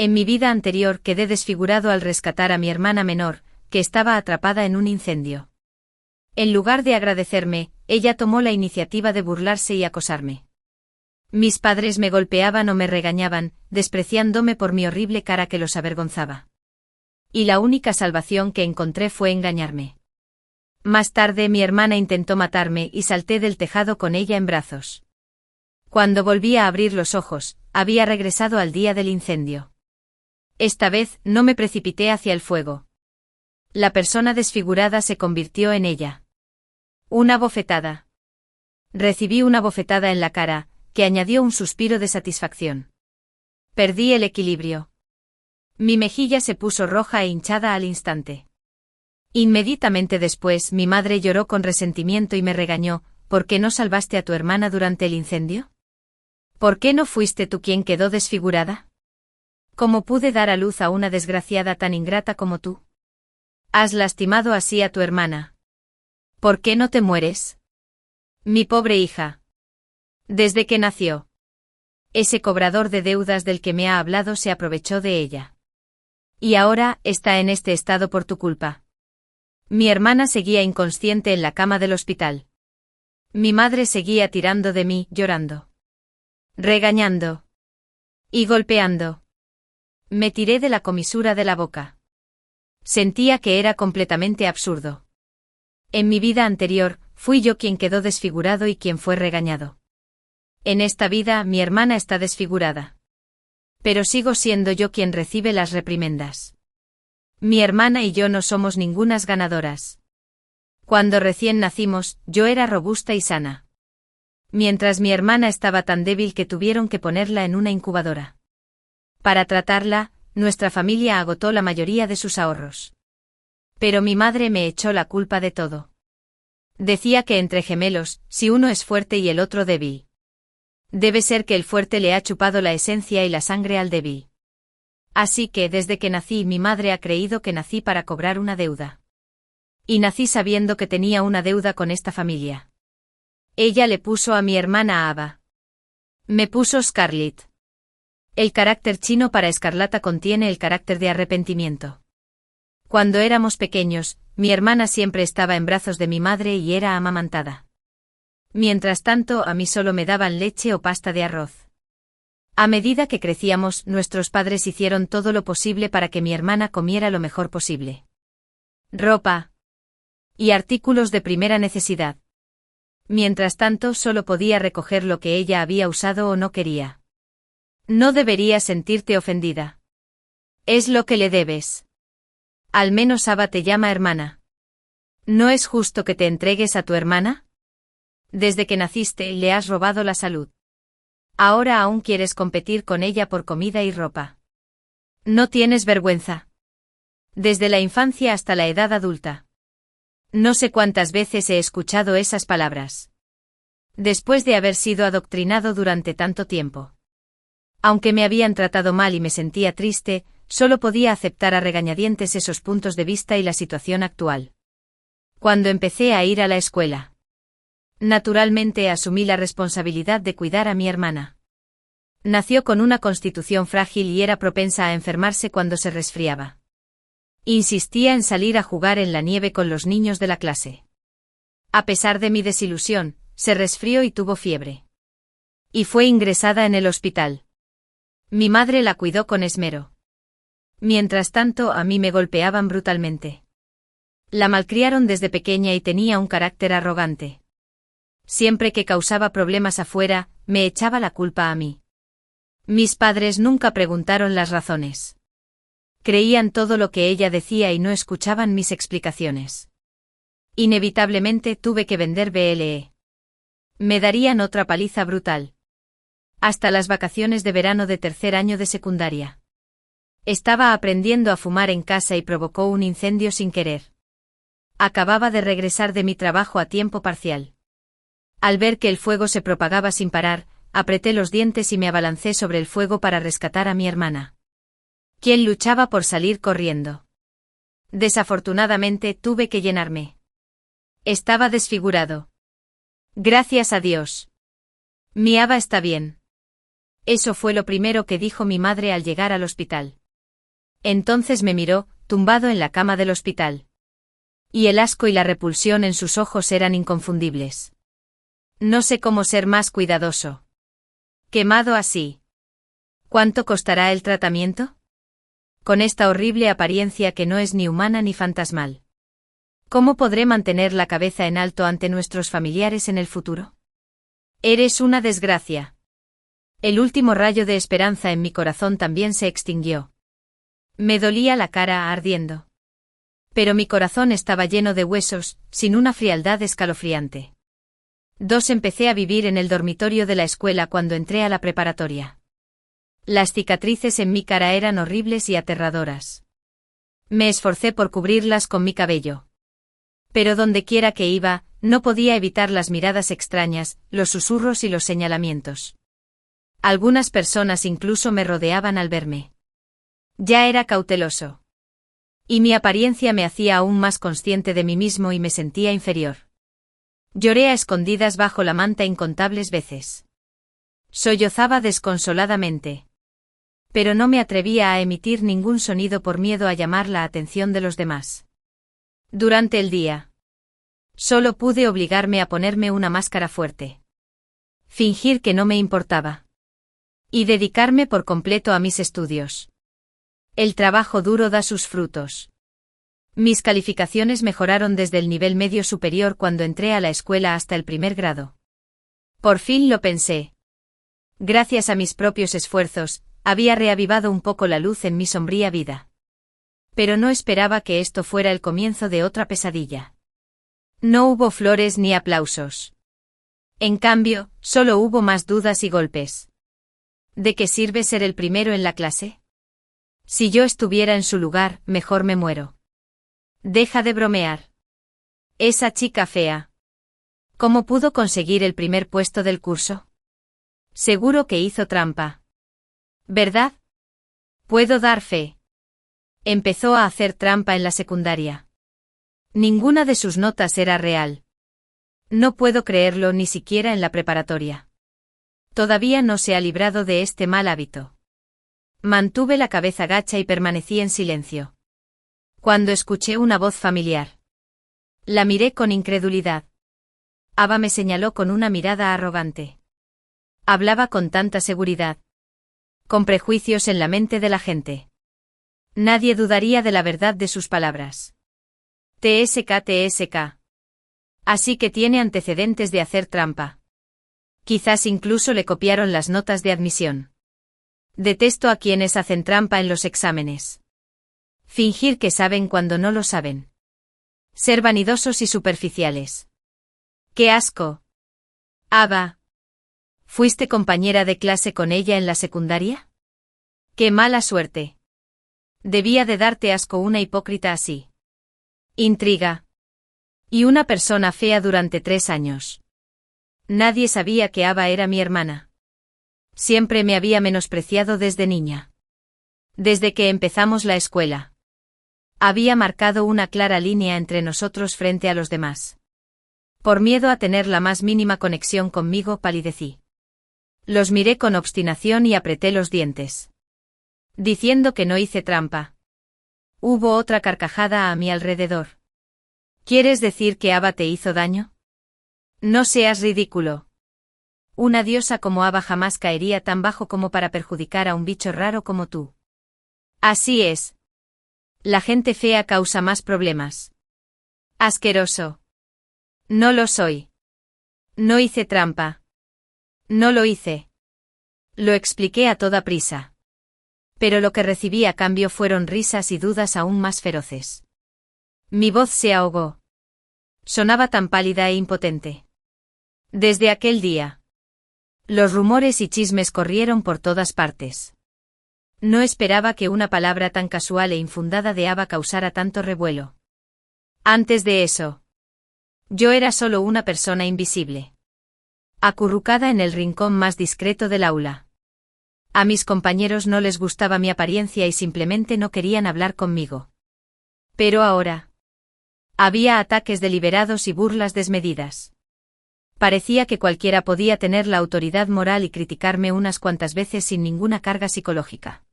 En mi vida anterior quedé desfigurado al rescatar a mi hermana menor, que estaba atrapada en un incendio. En lugar de agradecerme, ella tomó la iniciativa de burlarse y acosarme. Mis padres me golpeaban o me regañaban, despreciándome por mi horrible cara que los avergonzaba. Y la única salvación que encontré fue engañarme. Más tarde mi hermana intentó matarme y salté del tejado con ella en brazos. Cuando volví a abrir los ojos, había regresado al día del incendio. Esta vez no me precipité hacia el fuego. La persona desfigurada se convirtió en ella. Una bofetada. Recibí una bofetada en la cara, que añadió un suspiro de satisfacción. Perdí el equilibrio. Mi mejilla se puso roja e hinchada al instante. Inmediatamente después mi madre lloró con resentimiento y me regañó: ¿por qué no salvaste a tu hermana durante el incendio? ¿Por qué no fuiste tú quien quedó desfigurada? ¿Cómo pude dar a luz a una desgraciada tan ingrata como tú? Has lastimado así a tu hermana. ¿Por qué no te mueres? Mi pobre hija. Desde que nació. Ese cobrador de deudas del que me ha hablado se aprovechó de ella. Y ahora está en este estado por tu culpa. Mi hermana seguía inconsciente en la cama del hospital. Mi madre seguía tirando de mí, llorando. Regañando. Y golpeando. Me tiré de la comisura de la boca. Sentía que era completamente absurdo. En mi vida anterior, fui yo quien quedó desfigurado y quien fue regañado. En esta vida, mi hermana está desfigurada. Pero sigo siendo yo quien recibe las reprimendas. Mi hermana y yo no somos ningunas ganadoras. Cuando recién nacimos, yo era robusta y sana. Mientras mi hermana estaba tan débil que tuvieron que ponerla en una incubadora. Para tratarla, nuestra familia agotó la mayoría de sus ahorros. Pero mi madre me echó la culpa de todo. Decía que entre gemelos, si uno es fuerte y el otro débil. Debe ser que el fuerte le ha chupado la esencia y la sangre al débil. Así que desde que nací mi madre ha creído que nací para cobrar una deuda. Y nací sabiendo que tenía una deuda con esta familia. Ella le puso a mi hermana Ava. Me puso Scarlett. El carácter chino para escarlata contiene el carácter de arrepentimiento. Cuando éramos pequeños, mi hermana siempre estaba en brazos de mi madre y era amamantada. Mientras tanto, a mí solo me daban leche o pasta de arroz. A medida que crecíamos, nuestros padres hicieron todo lo posible para que mi hermana comiera lo mejor posible. Ropa. Y artículos de primera necesidad. Mientras tanto, solo podía recoger lo que ella había usado o no quería. No deberías sentirte ofendida. Es lo que le debes. Al menos Ava te llama hermana. ¿No es justo que te entregues a tu hermana? Desde que naciste, le has robado la salud. Ahora aún quieres competir con ella por comida y ropa. ¿No tienes vergüenza? Desde la infancia hasta la edad adulta. No sé cuántas veces he escuchado esas palabras. Después de haber sido adoctrinado durante tanto tiempo. Aunque me habían tratado mal y me sentía triste, solo podía aceptar a regañadientes esos puntos de vista y la situación actual. Cuando empecé a ir a la escuela. Naturalmente asumí la responsabilidad de cuidar a mi hermana. Nació con una constitución frágil y era propensa a enfermarse cuando se resfriaba. Insistía en salir a jugar en la nieve con los niños de la clase. A pesar de mi desilusión, se resfrió y tuvo fiebre. Y fue ingresada en el hospital. Mi madre la cuidó con esmero. Mientras tanto, a mí me golpeaban brutalmente. La malcriaron desde pequeña y tenía un carácter arrogante. Siempre que causaba problemas afuera, me echaba la culpa a mí. Mis padres nunca preguntaron las razones. Creían todo lo que ella decía y no escuchaban mis explicaciones. Inevitablemente tuve que vender BLE. Me darían otra paliza brutal. Hasta las vacaciones de verano de tercer año de secundaria. Estaba aprendiendo a fumar en casa y provocó un incendio sin querer. Acababa de regresar de mi trabajo a tiempo parcial. Al ver que el fuego se propagaba sin parar, apreté los dientes y me abalancé sobre el fuego para rescatar a mi hermana. Quien luchaba por salir corriendo. Desafortunadamente tuve que llenarme. Estaba desfigurado. Gracias a Dios. Mi Ava está bien. Eso fue lo primero que dijo mi madre al llegar al hospital. Entonces me miró, tumbado en la cama del hospital. Y el asco y la repulsión en sus ojos eran inconfundibles. No sé cómo ser más cuidadoso. Quemado así. ¿Cuánto costará el tratamiento? Con esta horrible apariencia que no es ni humana ni fantasmal. ¿Cómo podré mantener la cabeza en alto ante nuestros familiares en el futuro? Eres una desgracia. El último rayo de esperanza en mi corazón también se extinguió. Me dolía la cara ardiendo. Pero mi corazón estaba lleno de huesos, sin una frialdad escalofriante. Empecé a vivir en el dormitorio de la escuela cuando entré a la preparatoria. Las cicatrices en mi cara eran horribles y aterradoras. Me esforcé por cubrirlas con mi cabello. Pero dondequiera que iba, no podía evitar las miradas extrañas, los susurros y los señalamientos. Algunas personas incluso me rodeaban al verme. Ya era cauteloso. Y mi apariencia me hacía aún más consciente de mí mismo y me sentía inferior. Lloré a escondidas bajo la manta incontables veces. Sollozaba desconsoladamente. Pero no me atrevía a emitir ningún sonido por miedo a llamar la atención de los demás. Durante el día, solo pude obligarme a ponerme una máscara fuerte. Fingir que no me importaba. Y dedicarme por completo a mis estudios. El trabajo duro da sus frutos. Mis calificaciones mejoraron desde el nivel medio superior cuando entré a la escuela hasta el primer grado. Por fin lo pensé. Gracias a mis propios esfuerzos, había reavivado un poco la luz en mi sombría vida. Pero no esperaba que esto fuera el comienzo de otra pesadilla. No hubo flores ni aplausos. En cambio, solo hubo más dudas y golpes. ¿De qué sirve ser el primero en la clase? Si yo estuviera en su lugar, mejor me muero. Deja de bromear. Esa chica fea. ¿Cómo pudo conseguir el primer puesto del curso? Seguro que hizo trampa. ¿Verdad? Puedo dar fe. Empezó a hacer trampa en la secundaria. Ninguna de sus notas era real. No puedo creerlo ni siquiera en la preparatoria. Todavía no se ha librado de este mal hábito. Mantuve la cabeza gacha y permanecí en silencio. Cuando escuché una voz familiar. La miré con incredulidad. Ava me señaló con una mirada arrogante. Hablaba con tanta seguridad. Con prejuicios en la mente de la gente. Nadie dudaría de la verdad de sus palabras. TSK. Así que tiene antecedentes de hacer trampa. Quizás incluso le copiaron las notas de admisión. Detesto a quienes hacen trampa en los exámenes. Fingir que saben cuando no lo saben. Ser vanidosos y superficiales. ¡Qué asco! Ava. ¿Fuiste compañera de clase con ella en la secundaria? ¡Qué mala suerte! Debía de darte asco una hipócrita así. Intriga. Y una persona fea durante 3 años. Nadie sabía que Ava era mi hermana. Siempre me había menospreciado desde niña. Desde que empezamos la escuela. Había marcado una clara línea entre nosotros frente a los demás. Por miedo a tener la más mínima conexión conmigo, palidecí. Los miré con obstinación y apreté los dientes. Diciendo que no hice trampa. Hubo otra carcajada a mi alrededor. ¿Quieres decir que Ava te hizo daño? No seas ridículo. Una diosa como Ava jamás caería tan bajo como para perjudicar a un bicho raro como tú. Así es. La gente fea causa más problemas. Asqueroso. No lo soy. No hice trampa. No lo hice. Lo expliqué a toda prisa. Pero lo que recibí a cambio fueron risas y dudas aún más feroces. Mi voz se ahogó. Sonaba tan pálida e impotente. Desde aquel día. Los rumores y chismes corrieron por todas partes. No esperaba que una palabra tan casual e infundada de Ava causara tanto revuelo. Antes de eso, yo era solo una persona invisible. Acurrucada en el rincón más discreto del aula. A mis compañeros no les gustaba mi apariencia y simplemente no querían hablar conmigo. Pero ahora, había ataques deliberados y burlas desmedidas. Parecía que cualquiera podía tener la autoridad moral y criticarme unas cuantas veces sin ninguna carga psicológica.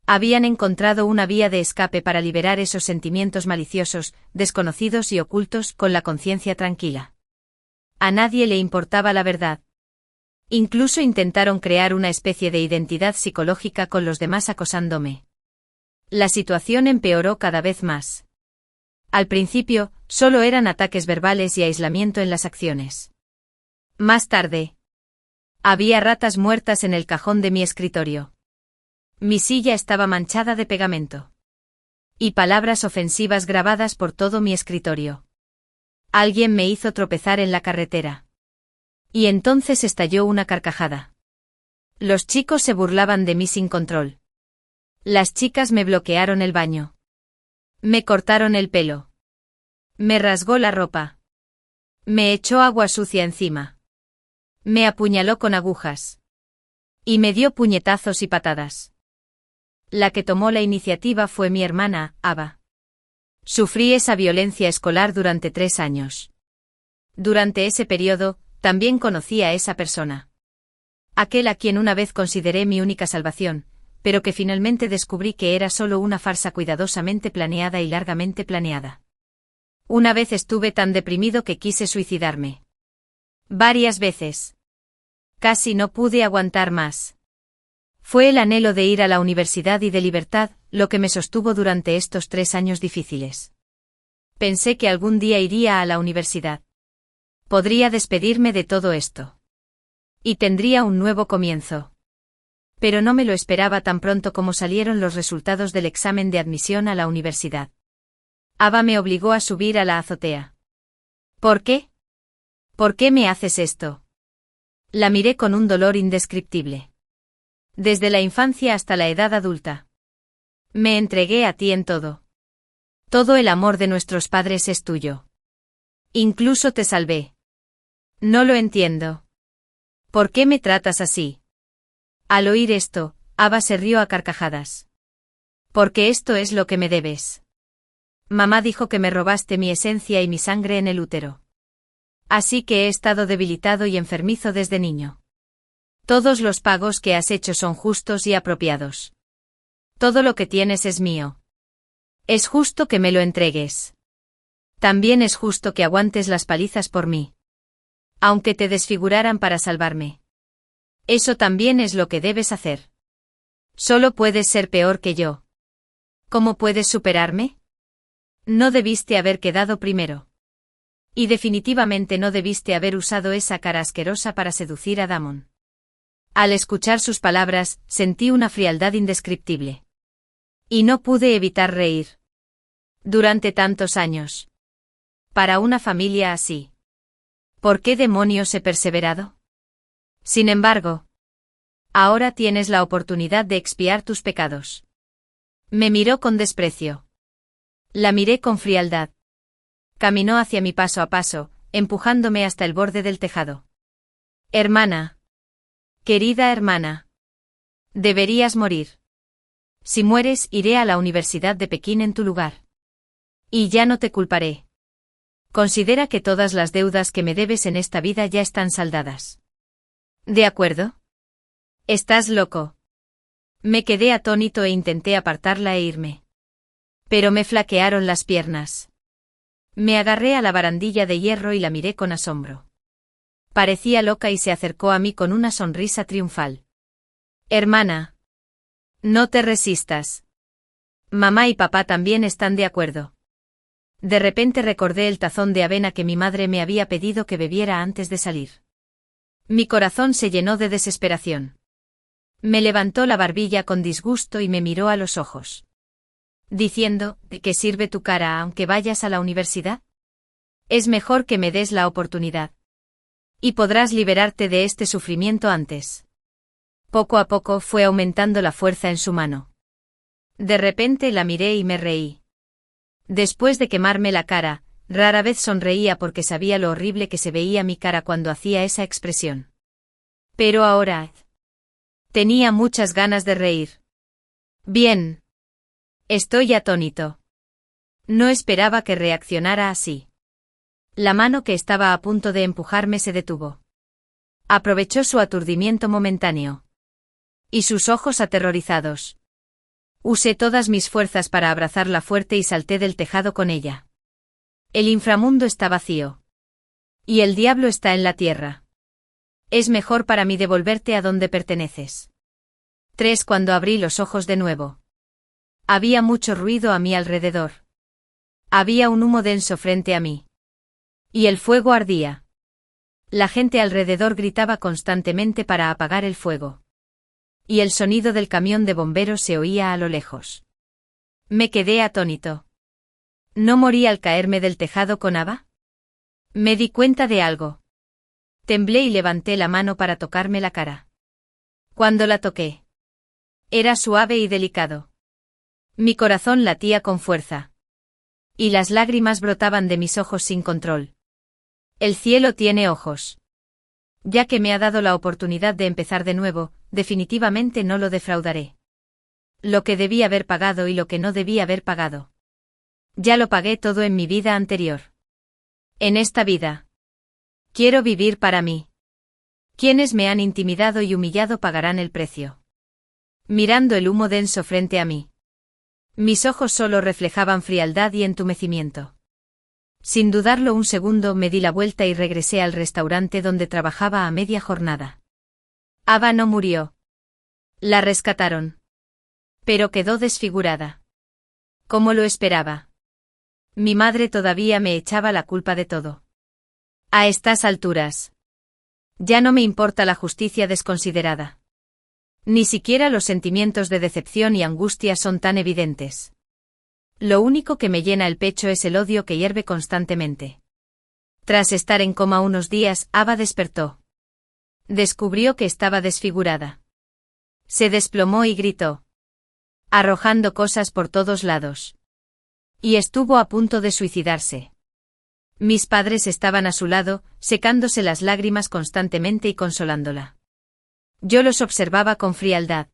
Habían encontrado una vía de escape para liberar esos sentimientos maliciosos, desconocidos y ocultos, con la conciencia tranquila. A nadie le importaba la verdad. Incluso intentaron crear una especie de identidad psicológica con los demás acosándome. La situación empeoró cada vez más. Al principio, solo eran ataques verbales y aislamiento en las acciones. Más tarde, había ratas muertas en el cajón de mi escritorio. Mi silla estaba manchada de pegamento. Y palabras ofensivas grabadas por todo mi escritorio. Alguien me hizo tropezar en la carretera. Y entonces estalló una carcajada. Los chicos se burlaban de mí sin control. Las chicas me bloquearon el baño. Me cortaron el pelo. Me rasgó la ropa. Me echó agua sucia encima. Me apuñaló con agujas. Y me dio puñetazos y patadas. La que tomó la iniciativa fue mi hermana, Ava. Sufrí esa violencia escolar durante 3 años. Durante ese periodo, también conocí a esa persona. Aquel a quien una vez consideré mi única salvación, pero que finalmente descubrí que era solo una farsa cuidadosamente planeada y largamente planeada. Una vez estuve tan deprimido que quise suicidarme. Varias veces. Casi no pude aguantar más. Fue el anhelo de ir a la universidad y de libertad, lo que me sostuvo durante estos 3 años difíciles. Pensé que algún día iría a la universidad. Podría despedirme de todo esto. Y tendría un nuevo comienzo. Pero no me lo esperaba tan pronto como salieron los resultados del examen de admisión a la universidad. Ava me obligó a subir a la azotea. ¿Por qué? ¿Por qué me haces esto? La miré con un dolor indescriptible. Desde la infancia hasta la edad adulta. Me entregué a ti en todo. Todo el amor de nuestros padres es tuyo. Incluso te salvé. No lo entiendo. ¿Por qué me tratas así? Al oír esto, Ava se rió a carcajadas. Porque esto es lo que me debes. Mamá dijo que me robaste mi esencia y mi sangre en el útero. Así que he estado debilitado y enfermizo desde niño. Todos los pagos que has hecho son justos y apropiados. Todo lo que tienes es mío. Es justo que me lo entregues. También es justo que aguantes las palizas por mí. Aunque te desfiguraran para salvarme. Eso también es lo que debes hacer. Solo puedes ser peor que yo. ¿Cómo puedes superarme? No debiste haber quedado primero. Y definitivamente no debiste haber usado esa cara asquerosa para seducir a Damon. Al escuchar sus palabras, sentí una frialdad indescriptible. Y no pude evitar reír. Durante tantos años. Para una familia así. ¿Por qué demonios he perseverado? Sin embargo, ahora tienes la oportunidad de expiar tus pecados. Me miró con desprecio. La miré con frialdad. Caminó hacia mí paso a paso, empujándome hasta el borde del tejado. Hermana. Querida hermana. Deberías morir. Si mueres, iré a la Universidad de Pekín en tu lugar. Y ya no te culparé. Considera que todas las deudas que me debes en esta vida ya están saldadas. ¿De acuerdo? Estás loco. Me quedé atónito e intenté apartarla e irme. Pero me flaquearon las piernas. Me agarré a la barandilla de hierro y la miré con asombro. Parecía loca y se acercó a mí con una sonrisa triunfal. Hermana. No te resistas. Mamá y papá también están de acuerdo. De repente recordé el tazón de avena que mi madre me había pedido que bebiera antes de salir. Mi corazón se llenó de desesperación. Me levantó la barbilla con disgusto y me miró a los ojos. Diciendo, ¿de qué sirve tu cara aunque vayas a la universidad? Es mejor que me des la oportunidad. Y podrás liberarte de este sufrimiento antes. Poco a poco fue aumentando la fuerza en su mano. De repente la miré y me reí. Después de quemarme la cara, rara vez sonreía porque sabía lo horrible que se veía mi cara cuando hacía esa expresión. Pero ahora... tenía muchas ganas de reír. Bien. Estoy atónito. No esperaba que reaccionara así. La mano que estaba a punto de empujarme se detuvo. Aprovechó su aturdimiento momentáneo. Y sus ojos aterrorizados. Usé todas mis fuerzas para abrazarla fuerte y salté del tejado con ella. El inframundo está vacío. Y el diablo está en la tierra. Es mejor para mí devolverte a donde perteneces. 3. Cuando abrí los ojos de nuevo. Había mucho ruido a mi alrededor. Había un humo denso frente a mí. Y el fuego ardía. La gente alrededor gritaba constantemente para apagar el fuego. Y el sonido del camión de bomberos se oía a lo lejos. Me quedé atónito. ¿No morí al caerme del tejado con Ava? Me di cuenta de algo. Temblé y levanté la mano para tocarme la cara. Cuando la toqué, era suave y delicado. Mi corazón latía con fuerza. Y las lágrimas brotaban de mis ojos sin control. El cielo tiene ojos. Ya que me ha dado la oportunidad de empezar de nuevo, definitivamente no lo defraudaré. Lo que debí haber pagado y lo que no debí haber pagado. Ya lo pagué todo en mi vida anterior. En esta vida. Quiero vivir para mí. Quienes me han intimidado y humillado pagarán el precio. Mirando el humo denso frente a mí. Mis ojos solo reflejaban frialdad y entumecimiento. Sin dudarlo un segundo me di la vuelta y regresé al restaurante donde trabajaba a media jornada. Ava no murió. La rescataron. Pero quedó desfigurada. Como lo esperaba. Mi madre todavía me echaba la culpa de todo. A estas alturas. Ya no me importa la justicia desconsiderada. Ni siquiera los sentimientos de decepción y angustia son tan evidentes. Lo único que me llena el pecho es el odio que hierve constantemente. Tras estar en coma unos días, Ava despertó. Descubrió que estaba desfigurada. Se desplomó y gritó. Arrojando cosas por todos lados. Y estuvo a punto de suicidarse. Mis padres estaban a su lado, secándose las lágrimas constantemente y consolándola. Yo los observaba con frialdad.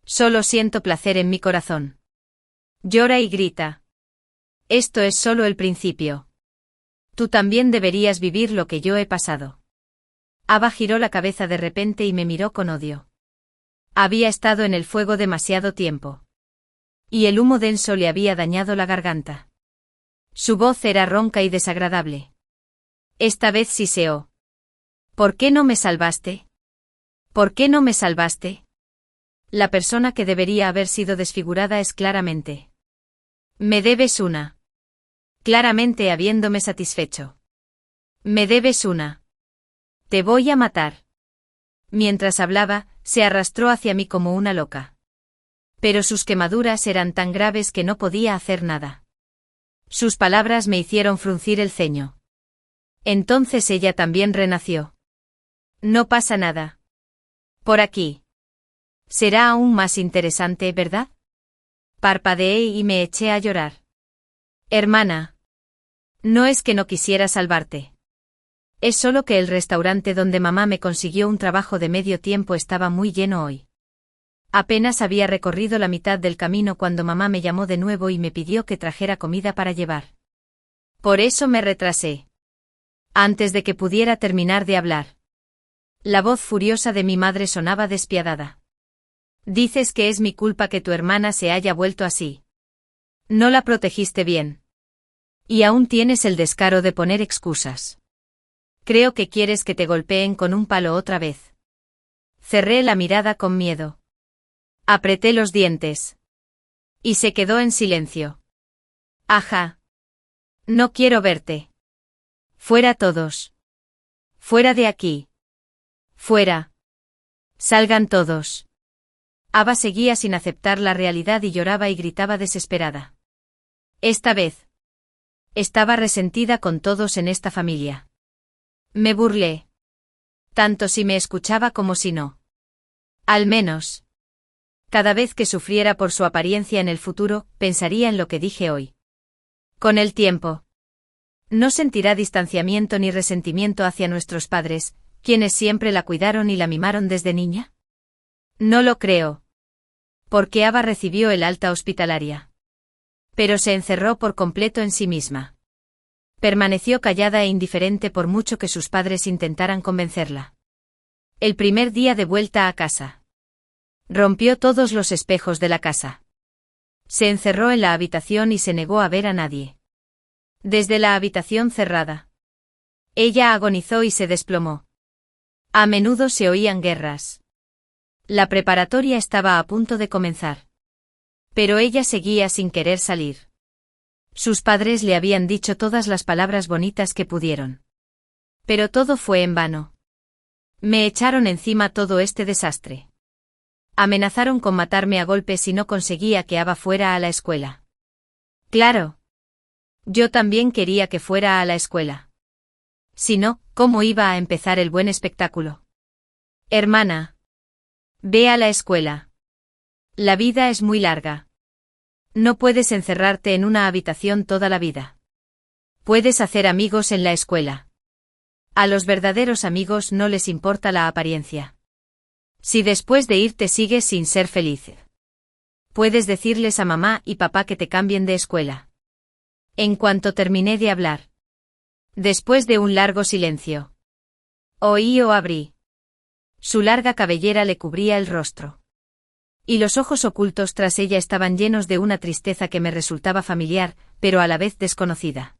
Solo siento placer en mi corazón. Llora y grita. Esto es solo el principio. Tú también deberías vivir lo que yo he pasado. Ava giró la cabeza de repente y me miró con odio. Había estado en el fuego demasiado tiempo. Y el humo denso le había dañado la garganta. Su voz era ronca y desagradable. Esta vez siseó. ¿Por qué no me salvaste? ¿Por qué no me salvaste? La persona que debería haber sido desfigurada es claramente. Me debes una. Claramente habiéndome satisfecho. Me debes una. Te voy a matar. Mientras hablaba, se arrastró hacia mí como una loca. Pero sus quemaduras eran tan graves que no podía hacer nada. Sus palabras me hicieron fruncir el ceño. Entonces ella también renació. No pasa nada. Por aquí. Será aún más interesante, ¿verdad? Parpadeé y me eché a llorar. Hermana. No es que no quisiera salvarte. Es solo que el restaurante donde mamá me consiguió un trabajo de medio tiempo estaba muy lleno hoy. Apenas había recorrido la mitad del camino cuando mamá me llamó de nuevo y me pidió que trajera comida para llevar. Por eso me retrasé. Antes de que pudiera terminar de hablar. La voz furiosa de mi madre sonaba despiadada. Dices que es mi culpa que tu hermana se haya vuelto así. No la protegiste bien. Y aún tienes el descaro de poner excusas. Creo que quieres que te golpeen con un palo otra vez. Cerré la mirada con miedo. Apreté los dientes. Y se quedó en silencio. Ajá. No quiero verte. Fuera todos. Fuera de aquí. Fuera. Salgan todos. Ava seguía sin aceptar la realidad y lloraba y gritaba desesperada. Esta vez. Estaba resentida con todos en esta familia. Me burlé. Tanto si me escuchaba como si no. Al menos. Cada vez que sufriera por su apariencia en el futuro, pensaría en lo que dije hoy. Con el tiempo. No sentirá distanciamiento ni resentimiento hacia nuestros padres, quienes siempre la cuidaron y la mimaron desde niña. No lo creo. Porque Ava recibió el alta hospitalaria. Pero se encerró por completo en sí misma. Permaneció callada e indiferente por mucho que sus padres intentaran convencerla. El primer día de vuelta a casa. Rompió todos los espejos de la casa. Se encerró en la habitación y se negó a ver a nadie. Desde la habitación cerrada. Ella agonizó y se desplomó. A menudo se oían guerras. La preparatoria estaba a punto de comenzar. Pero ella seguía sin querer salir. Sus padres le habían dicho todas las palabras bonitas que pudieron. Pero todo fue en vano. Me echaron encima todo este desastre. Amenazaron con matarme a golpes si no conseguía que Ava fuera a la escuela. Claro. Yo también quería que fuera a la escuela. Si no, ¿cómo iba a empezar el buen espectáculo? Hermana. Ve a la escuela. La vida es muy larga. No puedes encerrarte en una habitación toda la vida. Puedes hacer amigos en la escuela. A los verdaderos amigos no les importa la apariencia. Si después de irte sigues sin ser feliz, puedes decirles a mamá y papá que te cambien de escuela. En cuanto terminé de hablar. Después de un largo silencio. Oí o abrí. Su larga cabellera le cubría el rostro. Y los ojos ocultos tras ella estaban llenos de una tristeza que me resultaba familiar, pero a la vez desconocida.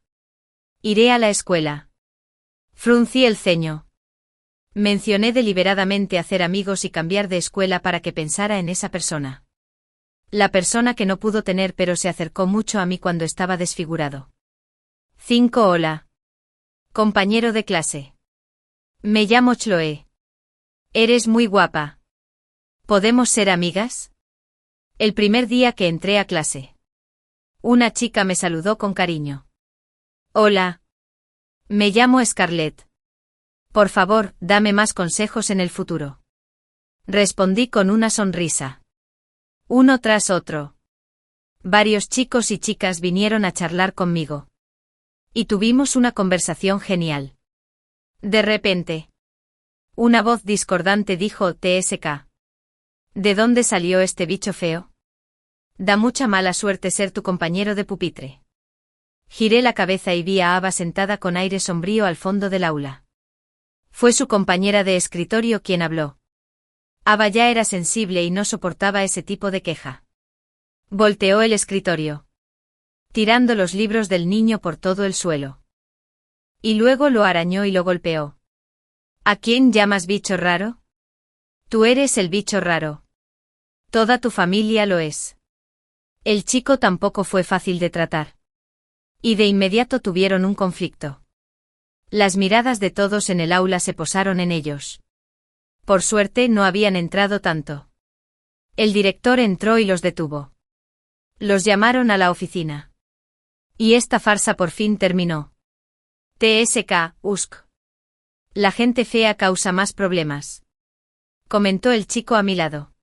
Iré a la escuela. Fruncí el ceño. Mencioné deliberadamente hacer amigos y cambiar de escuela para que pensara en esa persona. La persona que no pudo tener pero se acercó mucho a mí cuando estaba desfigurado. 5 Hola. Compañero de clase. Me llamo Chloe. Eres muy guapa. ¿Podemos ser amigas? El primer día que entré a clase. Una chica me saludó con cariño. Hola. Me llamo Scarlett. Por favor, dame más consejos en el futuro. Respondí con una sonrisa. Uno tras otro. Varios chicos y chicas vinieron a charlar conmigo. Y tuvimos una conversación genial. De repente. Una voz discordante dijo TSK. ¿De dónde salió este bicho feo? Da mucha mala suerte ser tu compañero de pupitre. Giré la cabeza y vi a Ava sentada con aire sombrío al fondo del aula. Fue su compañera de escritorio quien habló. Ava ya era sensible y no soportaba ese tipo de queja. Volteó el escritorio, tirando los libros del niño por todo el suelo. Y luego lo arañó y lo golpeó. ¿A quién llamas bicho raro? Tú eres el bicho raro. Toda tu familia lo es. El chico tampoco fue fácil de tratar. Y de inmediato tuvieron un conflicto. Las miradas de todos en el aula se posaron en ellos. Por suerte no habían entrado tanto. El director entró y los detuvo. Los llamaron a la oficina. Y esta farsa por fin terminó. TSK, USK. La gente fea causa más problemas. Comentó el chico a mi lado.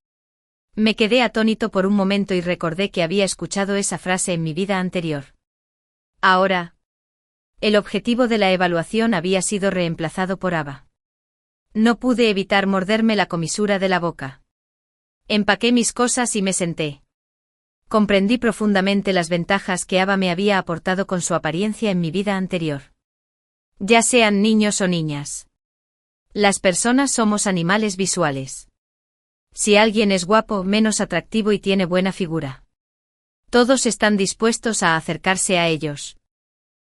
Me quedé atónito por un momento y recordé que había escuchado esa frase en mi vida anterior. Ahora. El objetivo de la evaluación había sido reemplazado por Ava. No pude evitar morderme la comisura de la boca. Empaqué mis cosas y me senté. Comprendí profundamente las ventajas que Ava me había aportado con su apariencia en mi vida anterior. Ya sean niños o niñas. Las personas somos animales visuales. Si alguien es guapo, menos atractivo y tiene buena figura, todos están dispuestos a acercarse a ellos.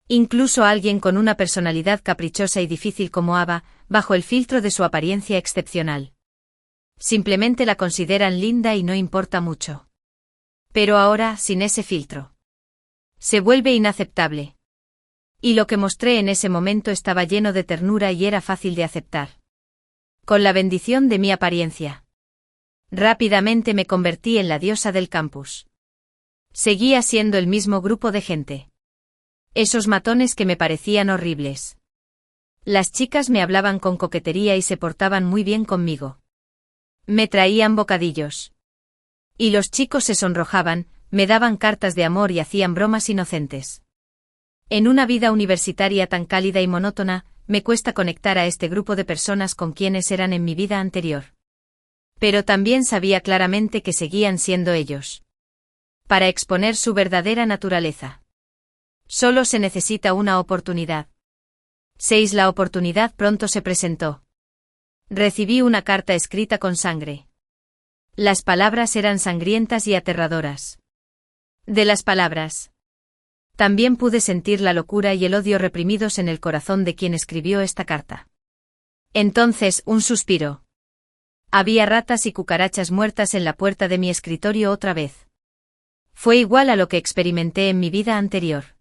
Incluso alguien con una personalidad caprichosa y difícil como Ava, bajo el filtro de su apariencia excepcional. Simplemente la consideran linda y no importa mucho. Pero ahora, sin ese filtro, se vuelve inaceptable. Y lo que mostré en ese momento estaba lleno de ternura y era fácil de aceptar. Con la bendición de mi apariencia. Rápidamente me convertí en la diosa del campus. Seguía siendo el mismo grupo de gente. Esos matones que me parecían horribles. Las chicas me hablaban con coquetería y se portaban muy bien conmigo. Me traían bocadillos. Y los chicos se sonrojaban, me daban cartas de amor y hacían bromas inocentes. En una vida universitaria tan cálida y monótona, me cuesta conectar a este grupo de personas con quienes eran en mi vida anterior. Pero también sabía claramente que seguían siendo ellos. Para exponer su verdadera naturaleza. Solo se necesita una oportunidad. 6. La oportunidad pronto se presentó. Recibí una carta escrita con sangre. Las palabras eran sangrientas y aterradoras. De las palabras. También pude sentir la locura y el odio reprimidos en el corazón de quien escribió esta carta. Entonces, un suspiro. Había ratas y cucarachas muertas en la puerta de mi escritorio otra vez. Fue igual a lo que experimenté en mi vida anterior.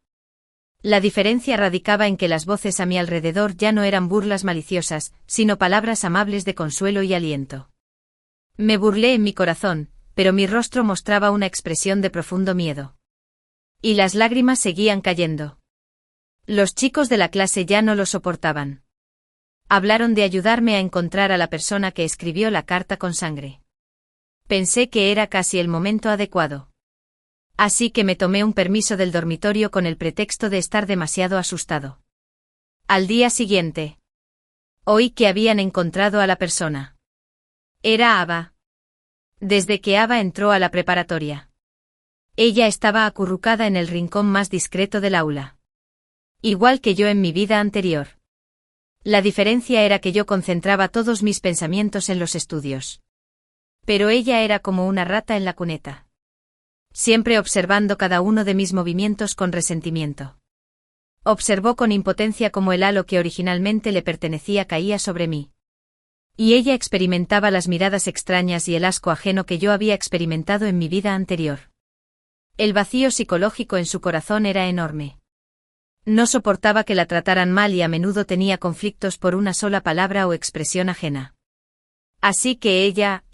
La diferencia radicaba en que las voces a mi alrededor ya no eran burlas maliciosas, sino palabras amables de consuelo y aliento. Me burlé en mi corazón, pero mi rostro mostraba una expresión de profundo miedo. Y las lágrimas seguían cayendo. Los chicos de la clase ya no lo soportaban. Hablaron de ayudarme a encontrar a la persona que escribió la carta con sangre. Pensé que era casi el momento adecuado. Así que me tomé un permiso del dormitorio con el pretexto de estar demasiado asustado. Al día siguiente, oí que habían encontrado a la persona. Era Ava. Desde que Ava entró a la preparatoria. Ella estaba acurrucada en el rincón más discreto del aula. Igual que yo en mi vida anterior. La diferencia era que yo concentraba todos mis pensamientos en los estudios. Pero ella era como una rata en la cuneta. Siempre observando cada uno de mis movimientos con resentimiento. Observó con impotencia cómo el halo que originalmente le pertenecía caía sobre mí. Y ella experimentaba las miradas extrañas y el asco ajeno que yo había experimentado en mi vida anterior. El vacío psicológico en su corazón era enorme. No soportaba que la trataran mal y a menudo tenía conflictos por una sola palabra o expresión ajena. Así que ella,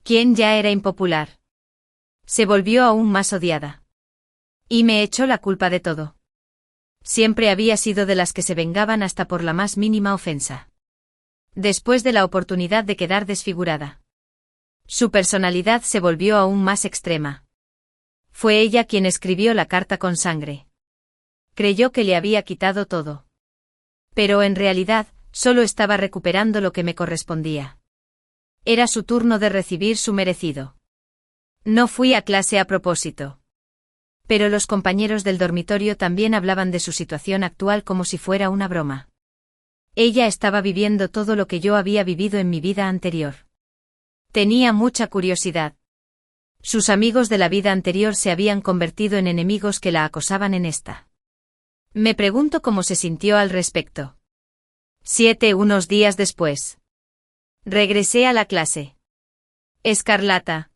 quien ya era impopular, se volvió aún más odiada. Y me echó la culpa de todo. Siempre había sido de las que se vengaban hasta por la más mínima ofensa. Después de la oportunidad de quedar desfigurada. Su personalidad se volvió aún más extrema. Fue ella quien escribió la carta con sangre. Creyó que le había quitado todo. Pero en realidad, solo estaba recuperando lo que me correspondía. Era su turno de recibir su merecido. No fui a clase a propósito. Pero los compañeros del dormitorio también hablaban de su situación actual como si fuera una broma. Ella estaba viviendo todo lo que yo había vivido en mi vida anterior. Tenía mucha curiosidad. Sus amigos de la vida anterior se habían convertido en enemigos que la acosaban en esta. Me pregunto cómo se sintió al respecto. 7. Unos días después. Regresé a la clase. Escarlata.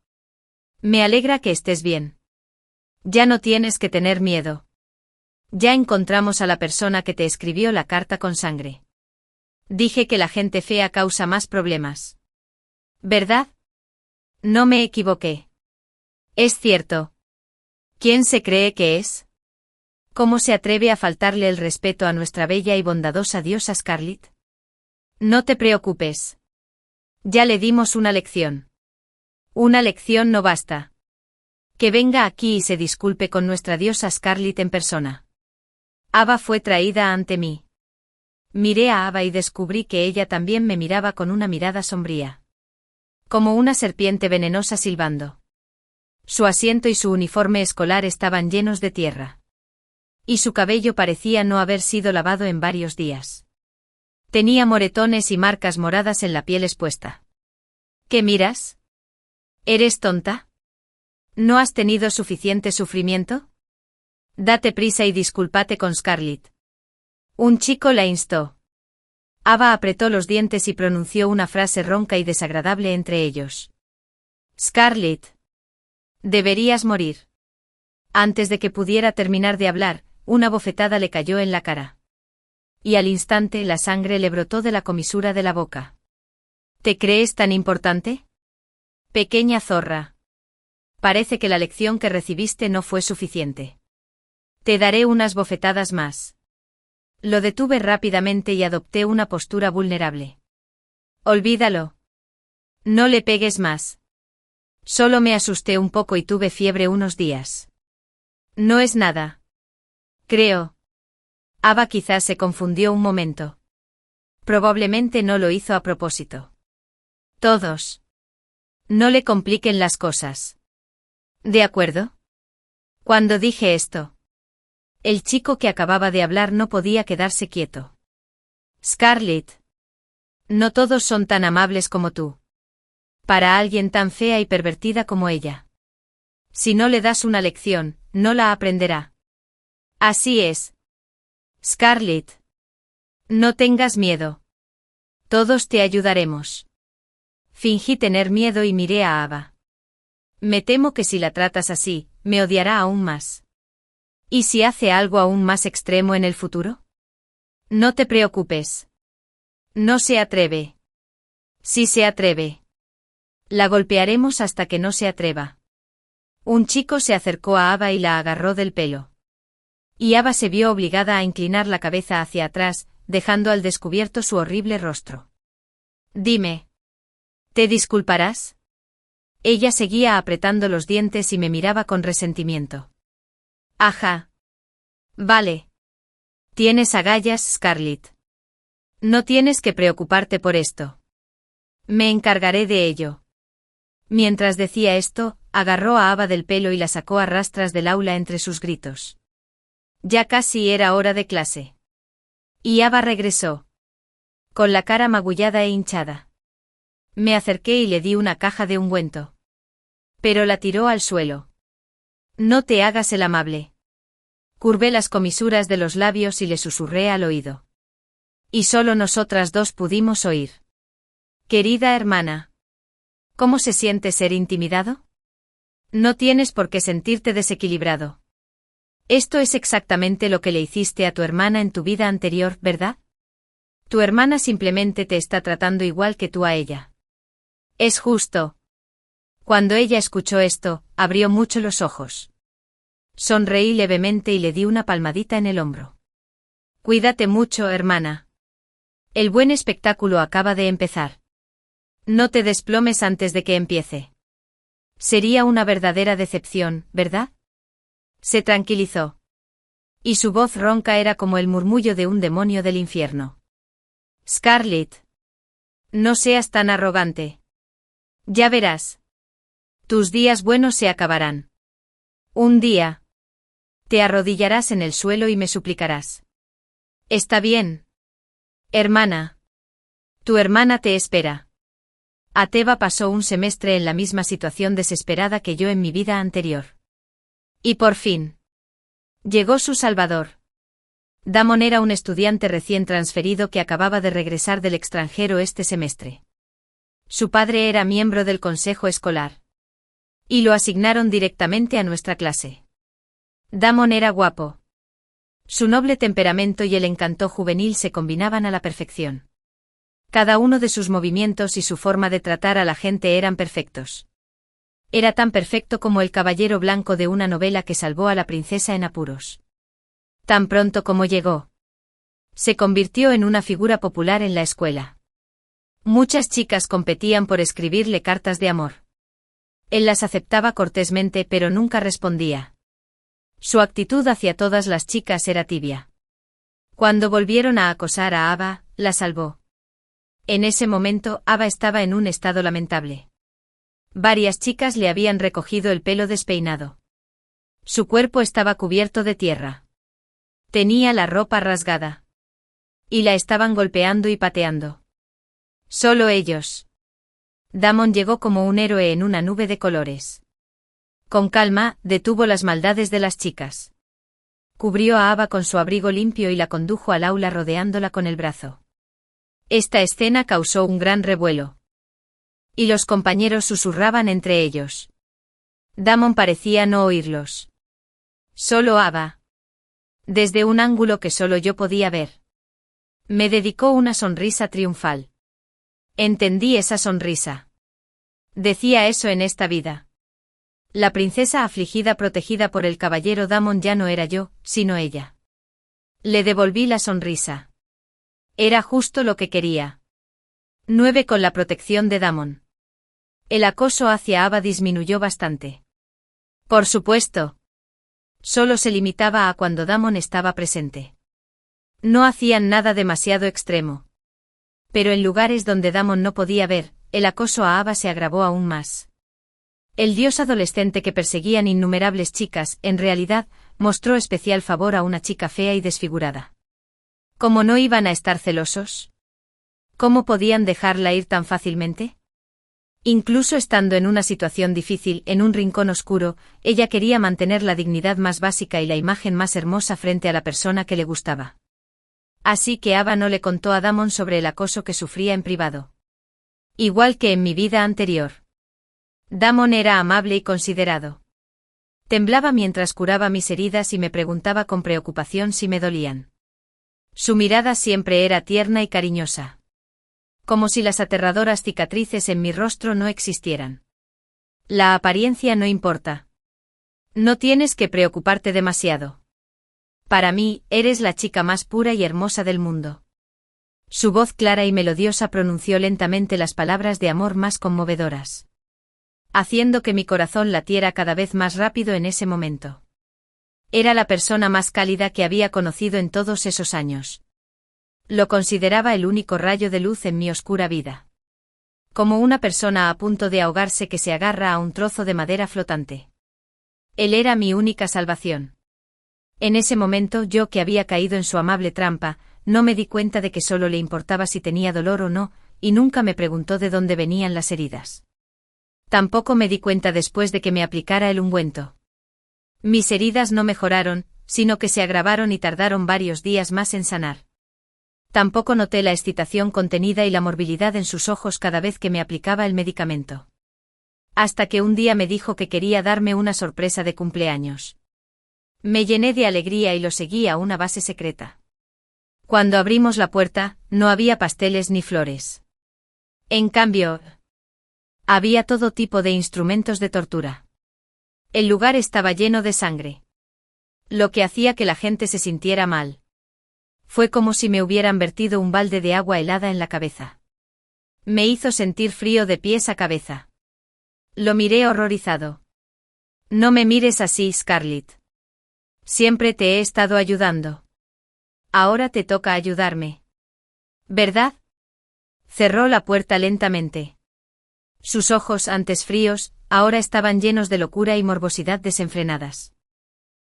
Me alegra que estés bien. Ya no tienes que tener miedo. Ya encontramos a la persona que te escribió la carta con sangre. Dije que la gente fea causa más problemas. ¿Verdad? No me equivoqué. Es cierto. ¿Quién se cree que es? ¿Cómo se atreve a faltarle el respeto a nuestra bella y bondadosa diosa Scarlet? No te preocupes. Ya le dimos una lección. Una lección no basta. Que venga aquí y se disculpe con nuestra diosa Scarlet en persona. Ava fue traída ante mí. Miré a Ava y descubrí que ella también me miraba con una mirada sombría. Como una serpiente venenosa silbando. Su asiento y su uniforme escolar estaban llenos de tierra. Y su cabello parecía no haber sido lavado en varios días. Tenía moretones y marcas moradas en la piel expuesta. ¿Qué miras? ¿Eres tonta? ¿No has tenido suficiente sufrimiento? Date prisa y discúlpate con Scarlet. Un chico la instó. Ava apretó los dientes y pronunció una frase ronca y desagradable entre ellos. Scarlet. Deberías morir. Antes de que pudiera terminar de hablar, una bofetada le cayó en la cara. Y al instante la sangre le brotó de la comisura de la boca. ¿Te crees tan importante? Pequeña zorra. Parece que la lección que recibiste no fue suficiente. Te daré unas bofetadas más. Lo detuve rápidamente y adopté una postura vulnerable. Olvídalo. No le pegues más. Solo me asusté un poco y tuve fiebre unos días. No es nada. Creo. Ava quizás se confundió un momento. Probablemente no lo hizo a propósito. Todos. No le compliquen las cosas. ¿De acuerdo? Cuando dije esto. El chico que acababa de hablar no podía quedarse quieto. Scarlett. No todos son tan amables como tú. Para alguien tan fea y pervertida como ella. Si no le das una lección, no la aprenderá. Así es. Scarlett. No tengas miedo. Todos te ayudaremos. Fingí tener miedo y miré a Ava. Me temo que si la tratas así, me odiará aún más. ¿Y si hace algo aún más extremo en el futuro? No te preocupes. No se atreve. Sí se atreve. La golpearemos hasta que no se atreva. Un chico se acercó a Ava y la agarró del pelo. Y Ava se vio obligada a inclinar la cabeza hacia atrás, dejando al descubierto su horrible rostro. Dime. ¿Te disculparás? Ella seguía apretando los dientes y me miraba con resentimiento. Ajá. Vale. Tienes agallas, Scarlett. No tienes que preocuparte por esto. Me encargaré de ello. Mientras decía esto, agarró a Ava del pelo y la sacó a rastras del aula entre sus gritos. Ya casi era hora de clase. Y Ava regresó. Con la cara magullada e hinchada. Me acerqué y le di una caja de ungüento. Pero la tiró al suelo. No te hagas el amable. Curvé las comisuras de los labios y le susurré al oído. Y solo nosotras dos pudimos oír. Querida hermana. ¿Cómo se siente ser intimidado? No tienes por qué sentirte desequilibrado. Esto es exactamente lo que le hiciste a tu hermana en tu vida anterior, ¿verdad? Tu hermana simplemente te está tratando igual que tú a ella. Es justo. Cuando ella escuchó esto, abrió mucho los ojos. Sonreí levemente y le di una palmadita en el hombro. Cuídate mucho, hermana. El buen espectáculo acaba de empezar. No te desplomes antes de que empiece. Sería una verdadera decepción, ¿verdad? Se tranquilizó. Y su voz ronca era como el murmullo de un demonio del infierno. Scarlett. No seas tan arrogante. Ya verás. Tus días buenos se acabarán. Un día. Te arrodillarás en el suelo y me suplicarás. Está bien. Hermana. Tu hermana te espera. Ateva pasó un semestre en la misma situación desesperada que yo en mi vida anterior. Y por fin. Llegó su salvador. Damon era un estudiante recién transferido que acababa de regresar del extranjero este semestre. Su padre era miembro del consejo escolar. Y lo asignaron directamente a nuestra clase. Damon era guapo. Su noble temperamento y el encanto juvenil se combinaban a la perfección. Cada uno de sus movimientos y su forma de tratar a la gente eran perfectos. Era tan perfecto como el caballero blanco de una novela que salvó a la princesa en apuros. Tan pronto como llegó, se convirtió en una figura popular en la escuela. Muchas chicas competían por escribirle cartas de amor. Él las aceptaba cortésmente pero nunca respondía. Su actitud hacia todas las chicas era tibia. Cuando volvieron a acosar a Ava, la salvó. En ese momento, Ava estaba en un estado lamentable. Varias chicas le habían recogido el pelo despeinado. Su cuerpo estaba cubierto de tierra. Tenía la ropa rasgada. Y la estaban golpeando y pateando. Solo ellos. Damon llegó como un héroe en una nube de colores. Con calma, detuvo las maldades de las chicas. Cubrió a Ava con su abrigo limpio y la condujo al aula rodeándola con el brazo. Esta escena causó un gran revuelo. Y los compañeros susurraban entre ellos. Damon parecía no oírlos. Solo Ava. Desde un ángulo que solo yo podía ver. Me dedicó una sonrisa triunfal. Entendí esa sonrisa. Decía eso en esta vida. La princesa afligida protegida por el caballero Damon ya no era yo, sino ella. Le devolví la sonrisa. Era justo lo que quería. 9 Con la protección de Damon. El acoso hacia Ava disminuyó bastante. Por supuesto. Solo se limitaba a cuando Damon estaba presente. No hacían nada demasiado extremo. Pero en lugares donde Damon no podía ver, el acoso a Ava se agravó aún más. El dios adolescente que perseguían innumerables chicas, en realidad, mostró especial favor a una chica fea y desfigurada. ¿Cómo no iban a estar celosos? ¿Cómo podían dejarla ir tan fácilmente? Incluso estando en una situación difícil, en un rincón oscuro, ella quería mantener la dignidad más básica y la imagen más hermosa frente a la persona que le gustaba. Así que Ava no le contó a Damon sobre el acoso que sufría en privado. Igual que en mi vida anterior. Damon era amable y considerado. Temblaba mientras curaba mis heridas y me preguntaba con preocupación si me dolían. Su mirada siempre era tierna y cariñosa. Como si las aterradoras cicatrices en mi rostro no existieran. La apariencia no importa. No tienes que preocuparte demasiado. Para mí, eres la chica más pura y hermosa del mundo. Su voz clara y melodiosa pronunció lentamente las palabras de amor más conmovedoras, haciendo que mi corazón latiera cada vez más rápido en ese momento. Era la persona más cálida que había conocido en todos esos años. Lo consideraba el único rayo de luz en mi oscura vida. Como una persona a punto de ahogarse que se agarra a un trozo de madera flotante. Él era mi única salvación. En ese momento yo, que había caído en su amable trampa, no me di cuenta de que solo le importaba si tenía dolor o no, y nunca me preguntó de dónde venían las heridas. Tampoco me di cuenta después de que me aplicara el ungüento. Mis heridas no mejoraron, sino que se agravaron y tardaron varios días más en sanar. Tampoco noté la excitación contenida y la morbilidad en sus ojos cada vez que me aplicaba el medicamento. Hasta que un día me dijo que quería darme una sorpresa de cumpleaños. Me llené de alegría y lo seguí a una base secreta. Cuando abrimos la puerta, no había pasteles ni flores. En cambio, había todo tipo de instrumentos de tortura. El lugar estaba lleno de sangre. Lo que hacía que la gente se sintiera mal. Fue como si me hubieran vertido un balde de agua helada en la cabeza. Me hizo sentir frío de pies a cabeza. Lo miré horrorizado. No me mires así, Scarlett. Siempre te he estado ayudando. Ahora te toca ayudarme. ¿Verdad? Cerró la puerta lentamente. Sus ojos, antes fríos, ahora estaban llenos de locura y morbosidad desenfrenadas.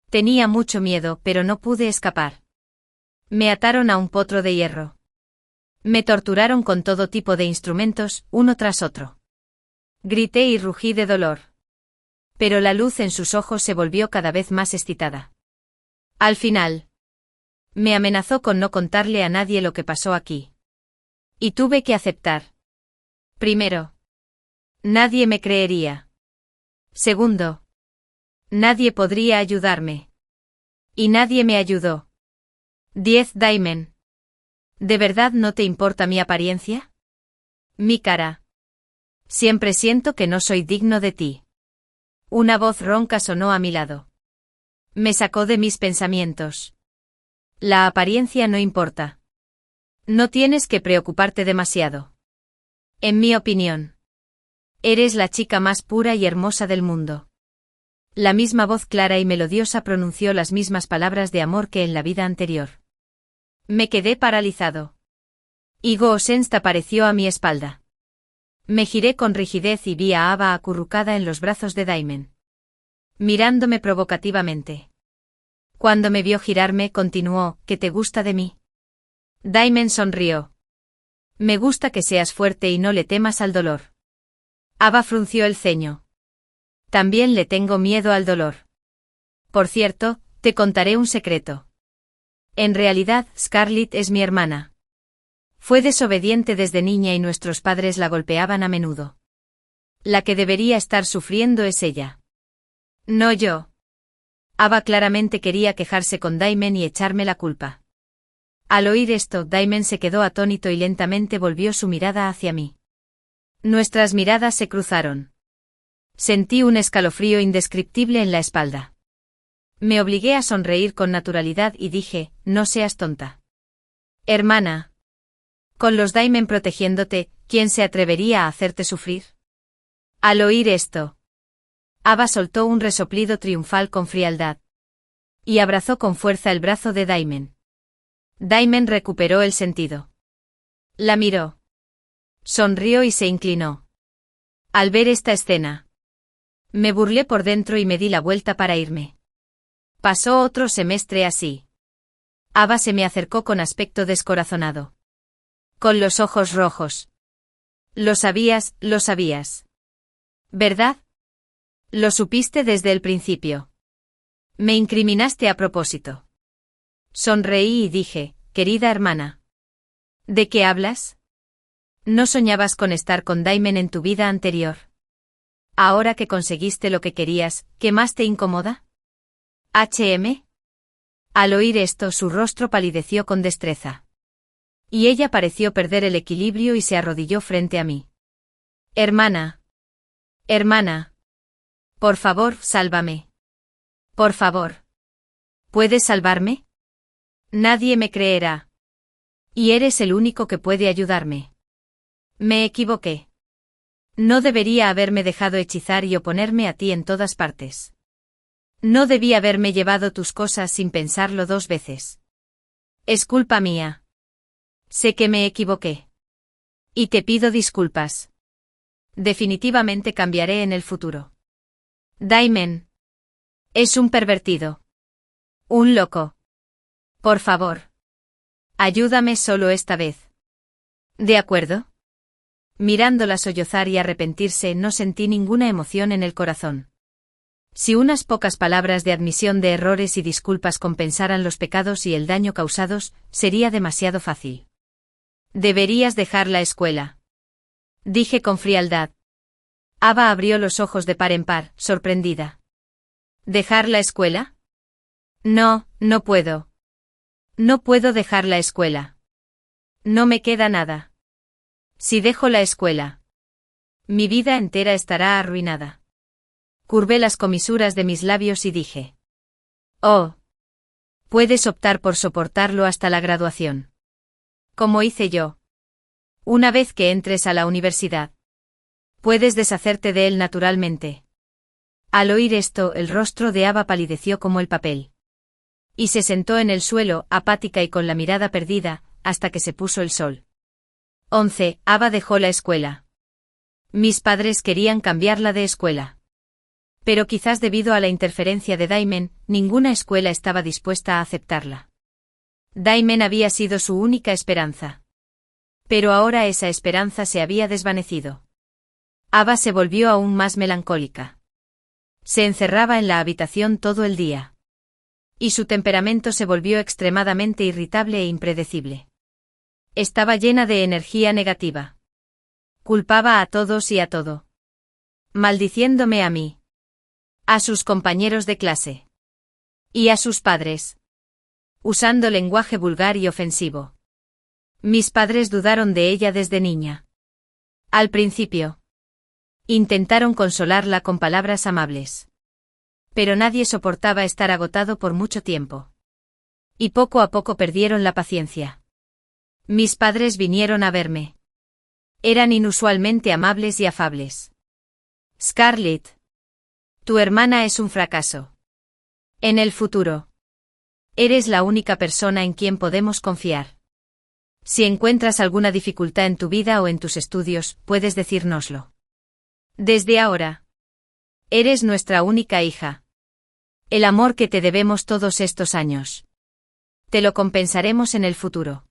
Tenía mucho miedo, pero no pude escapar. Me ataron a un potro de hierro. Me torturaron con todo tipo de instrumentos, uno tras otro. Grité y rugí de dolor. Pero la luz en sus ojos se volvió cada vez más excitada. Al final, me amenazó con no contarle a nadie lo que pasó aquí. Y tuve que aceptar. Primero, nadie me creería. Segundo, nadie podría ayudarme. Y nadie me ayudó. 10 Damon. ¿De verdad no te importa mi apariencia? Mi cara. Siempre siento que no soy digno de ti. Una voz ronca sonó a mi lado. Me sacó de mis pensamientos. La apariencia no importa. No tienes que preocuparte demasiado. En mi opinión, eres la chica más pura y hermosa del mundo. La misma voz clara y melodiosa pronunció las mismas palabras de amor que en la vida anterior. Me quedé paralizado. Igo Osenst apareció a mi espalda. Me giré con rigidez y vi a Ava acurrucada en los brazos de Damon, mirándome provocativamente. Cuando me vio girarme, continuó: ¿Qué te gusta de mí? Damon sonrió. Me gusta que seas fuerte y no le temas al dolor. Ava frunció el ceño. También le tengo miedo al dolor. Por cierto, te contaré un secreto. En realidad, Scarlett es mi hermana. Fue desobediente desde niña y nuestros padres la golpeaban a menudo. La que debería estar sufriendo es ella. No yo. Ava claramente quería quejarse con Damon y echarme la culpa. Al oír esto, Damon se quedó atónito y lentamente volvió su mirada hacia mí. Nuestras miradas se cruzaron. Sentí un escalofrío indescriptible en la espalda. Me obligué a sonreír con naturalidad y dije: no seas tonta. Hermana. Con los Damon protegiéndote, ¿quién se atrevería a hacerte sufrir? Al oír esto, Ava soltó un resoplido triunfal con frialdad. Y abrazó con fuerza el brazo de Damon. Damon recuperó el sentido. La miró. Sonrió y se inclinó. Al ver esta escena, me burlé por dentro y me di la vuelta para irme. Pasó otro semestre así. Ava se me acercó con aspecto descorazonado. Con los ojos rojos. Lo sabías, ¿verdad? Lo supiste desde el principio. Me incriminaste a propósito. Sonreí y dije, querida hermana. ¿De qué hablas? ¿No soñabas con estar con Daimen en tu vida anterior? Ahora que conseguiste lo que querías, ¿qué más te incomoda? ¿HM? Al oír esto, su rostro palideció con destreza. Y ella pareció perder el equilibrio y se arrodilló frente a mí. Hermana. Hermana. Por favor, sálvame. Por favor. ¿Puedes salvarme? Nadie me creerá. Y eres el único que puede ayudarme. Me equivoqué. No debería haberme dejado hechizar y oponerme a ti en todas partes. No debí haberme llevado tus cosas sin pensarlo 2 veces. Es culpa mía. Sé que me equivoqué. Y te pido disculpas. Definitivamente cambiaré en el futuro. Daimen. Es un pervertido. Un loco. Por favor. Ayúdame solo esta vez. ¿De acuerdo? Mirándola sollozar y arrepentirse, no sentí ninguna emoción en el corazón. Si unas pocas palabras de admisión de errores y disculpas compensaran los pecados y el daño causados, sería demasiado fácil. Deberías dejar la escuela. Dije con frialdad. Ava abrió los ojos de par en par, sorprendida. ¿Dejar la escuela? No, no puedo. No puedo dejar la escuela. No me queda nada. Si dejo la escuela, mi vida entera estará arruinada. Curvé las comisuras de mis labios y dije. Oh. Puedes optar por soportarlo hasta la graduación. Como hice yo. Una vez que entres a la universidad. Puedes deshacerte de él naturalmente. Al oír esto, el rostro de Ava palideció como el papel. Y se sentó en el suelo, apática y con la mirada perdida, hasta que se puso el sol. 11. Ava dejó la escuela. Mis padres querían cambiarla de escuela. Pero quizás debido a la interferencia de Daimen, ninguna escuela estaba dispuesta a aceptarla. Daimen había sido su única esperanza. Pero ahora esa esperanza se había desvanecido. Ava se volvió aún más melancólica. Se encerraba en la habitación todo el día. Y su temperamento se volvió extremadamente irritable e impredecible. Estaba llena de energía negativa. Culpaba a todos y a todo. Maldiciéndome a mí. A sus compañeros de clase. Y a sus padres. Usando lenguaje vulgar y ofensivo. Mis padres dudaron de ella desde niña. Al principio. Intentaron consolarla con palabras amables. Pero nadie soportaba estar agotado por mucho tiempo. Y poco a poco perdieron la paciencia. Mis padres vinieron a verme. Eran inusualmente amables y afables. Scarlett. Tu hermana es un fracaso. En el futuro. Eres la única persona en quien podemos confiar. Si encuentras alguna dificultad en tu vida o en tus estudios, puedes decírnoslo. Desde ahora. Eres nuestra única hija. El amor que te debemos todos estos años. Te lo compensaremos en el futuro.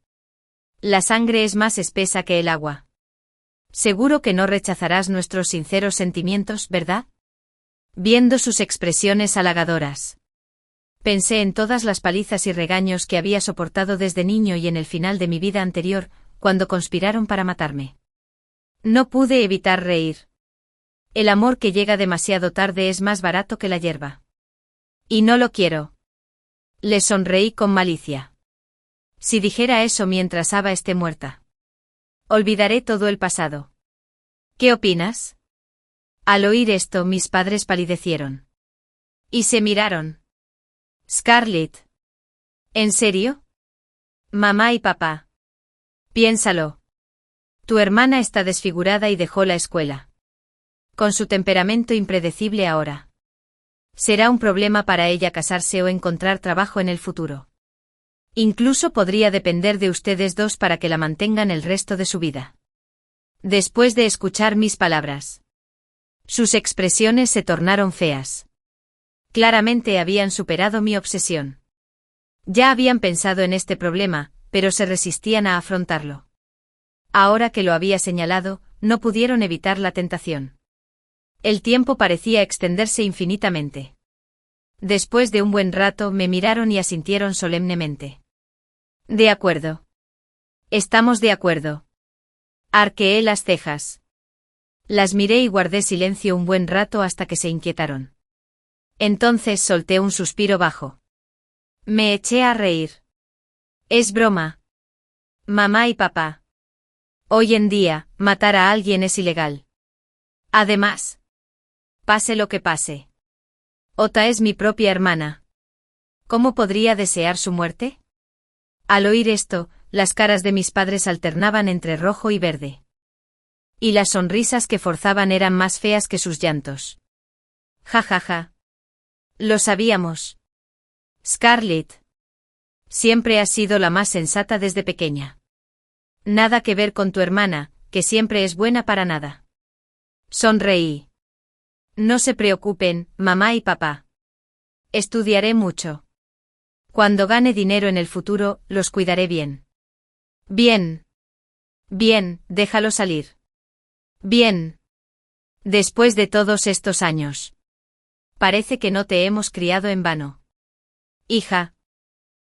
La sangre es más espesa que el agua. Seguro que no rechazarás nuestros sinceros sentimientos, ¿verdad? Viendo sus expresiones halagadoras. Pensé en todas las palizas y regaños que había soportado desde niño y en el final de mi vida anterior, cuando conspiraron para matarme. No pude evitar reír. El amor que llega demasiado tarde es más barato que la hierba. Y no lo quiero. Le sonreí con malicia. Si dijera eso mientras Ava esté muerta. Olvidaré todo el pasado. ¿Qué opinas? Al oír esto, mis padres palidecieron. Y se miraron. Scarlett. ¿En serio? Mamá y papá. Piénsalo. Tu hermana está desfigurada y dejó la escuela. Con su temperamento impredecible ahora. Será un problema para ella casarse o encontrar trabajo en el futuro. Incluso podría depender de ustedes dos para que la mantengan el resto de su vida. Después de escuchar mis palabras. Sus expresiones se tornaron feas. Claramente habían superado mi obsesión. Ya habían pensado en este problema, pero se resistían a afrontarlo. Ahora que lo había señalado, no pudieron evitar la tentación. El tiempo parecía extenderse infinitamente. Después de un buen rato me miraron y asintieron solemnemente. De acuerdo. Estamos de acuerdo. Arqueé las cejas. Las miré y guardé silencio un buen rato hasta que se inquietaron. Entonces solté un suspiro bajo. Me eché a reír. Es broma. Mamá y papá. Hoy en día, matar a alguien es ilegal. Además, pase lo que pase. Ota es mi propia hermana. ¿Cómo podría desear su muerte? Al oír esto, las caras de mis padres alternaban entre rojo y verde. Y las sonrisas que forzaban eran más feas que sus llantos. Ja ja ja. Lo sabíamos. Scarlett. Siempre has sido la más sensata desde pequeña. Nada que ver con tu hermana, que siempre es buena para nada. Sonreí. No se preocupen, mamá y papá. Estudiaré mucho. Cuando gane dinero en el futuro, los cuidaré bien. Bien. Bien, déjalo salir. Bien. Después de todos estos años. Parece que no te hemos criado en vano. Hija.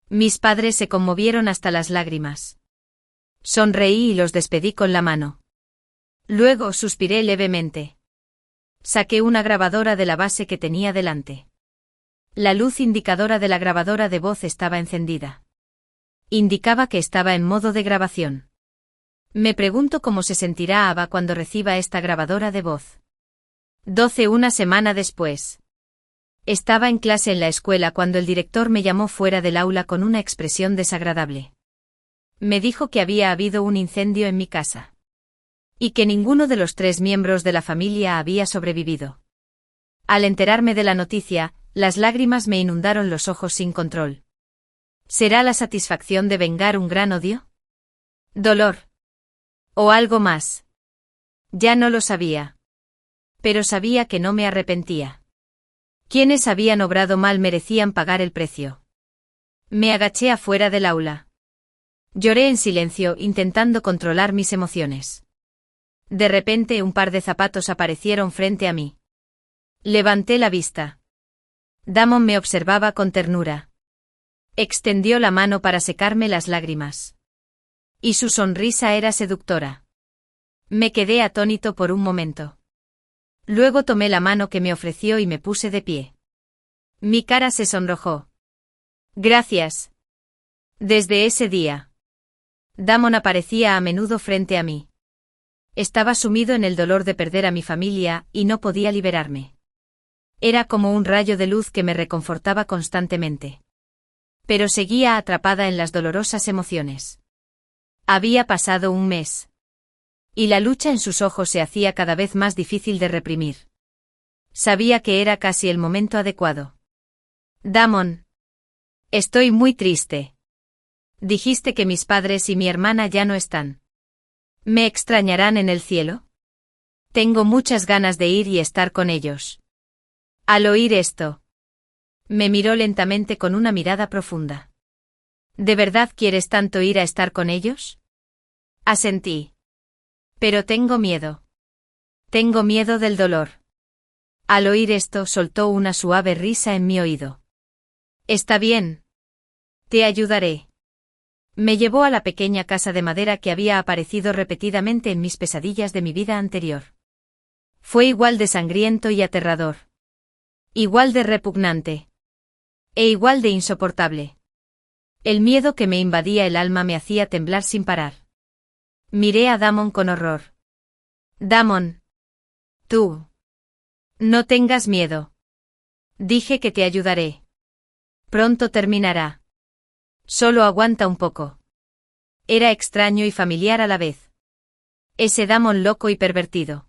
Mis padres se conmovieron hasta las lágrimas. Sonreí y los despedí con la mano. Luego suspiré levemente. Saqué una grabadora de la base que tenía delante. La luz indicadora de la grabadora de voz estaba encendida. Indicaba que estaba en modo de grabación. Me pregunto cómo se sentirá Ava cuando reciba esta grabadora de voz. 12 una semana después. Estaba en clase en la escuela cuando el director me llamó fuera del aula con una expresión desagradable. Me dijo que había habido un incendio en mi casa. Y que ninguno de los 3 miembros de la familia había sobrevivido. Al enterarme de la noticia, las lágrimas me inundaron los ojos sin control. ¿Será la satisfacción de vengar un gran odio? ¿Dolor? ¿O algo más? Ya no lo sabía. Pero sabía que no me arrepentía. Quienes habían obrado mal merecían pagar el precio. Me agaché afuera del aula. Lloré en silencio intentando controlar mis emociones. De repente un par de zapatos aparecieron frente a mí. Levanté la vista. Damon me observaba con ternura. Extendió la mano para secarme las lágrimas. Y su sonrisa era seductora. Me quedé atónito por un momento. Luego tomé la mano que me ofreció y me puse de pie. Mi cara se sonrojó. Gracias. Desde ese día. Damon aparecía a menudo frente a mí. Estaba sumido en el dolor de perder a mi familia y no podía liberarme. Era como un rayo de luz que me reconfortaba constantemente. Pero seguía atrapada en las dolorosas emociones. Había pasado un mes. Y la lucha en sus ojos se hacía cada vez más difícil de reprimir. Sabía que era casi el momento adecuado. Damon. Estoy muy triste. Dijiste que mis padres y mi hermana ya no están. ¿Me extrañarán en el cielo? Tengo muchas ganas de ir y estar con ellos. Al oír esto, me miró lentamente con una mirada profunda. ¿De verdad quieres tanto ir a estar con ellos? Asentí. Pero tengo miedo. Tengo miedo del dolor. Al oír esto soltó una suave risa en mi oído. Está bien. Te ayudaré. Me llevó a la pequeña casa de madera que había aparecido repetidamente en mis pesadillas de mi vida anterior. Fue igual de sangriento y aterrador. Igual de repugnante. E igual de insoportable. El miedo que me invadía el alma me hacía temblar sin parar. Miré a Damon con horror. Damon. Tú. No tengas miedo. Dije que te ayudaré. Pronto terminará. Solo aguanta un poco. Era extraño y familiar a la vez. Ese Damon loco y pervertido.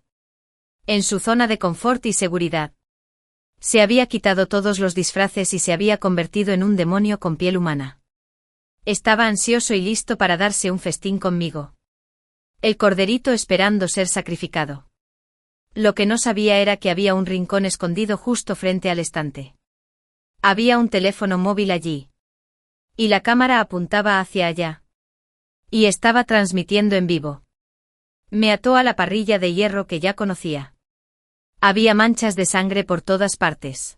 En su zona de confort y seguridad. Se había quitado todos los disfraces y se había convertido en un demonio con piel humana. Estaba ansioso y listo para darse un festín conmigo. El corderito esperando ser sacrificado. Lo que no sabía era que había un rincón escondido justo frente al estante. Había un teléfono móvil allí. Y la cámara apuntaba hacia allá. Y estaba transmitiendo en vivo. Me ató a la parrilla de hierro que ya conocía. Había manchas de sangre por todas partes.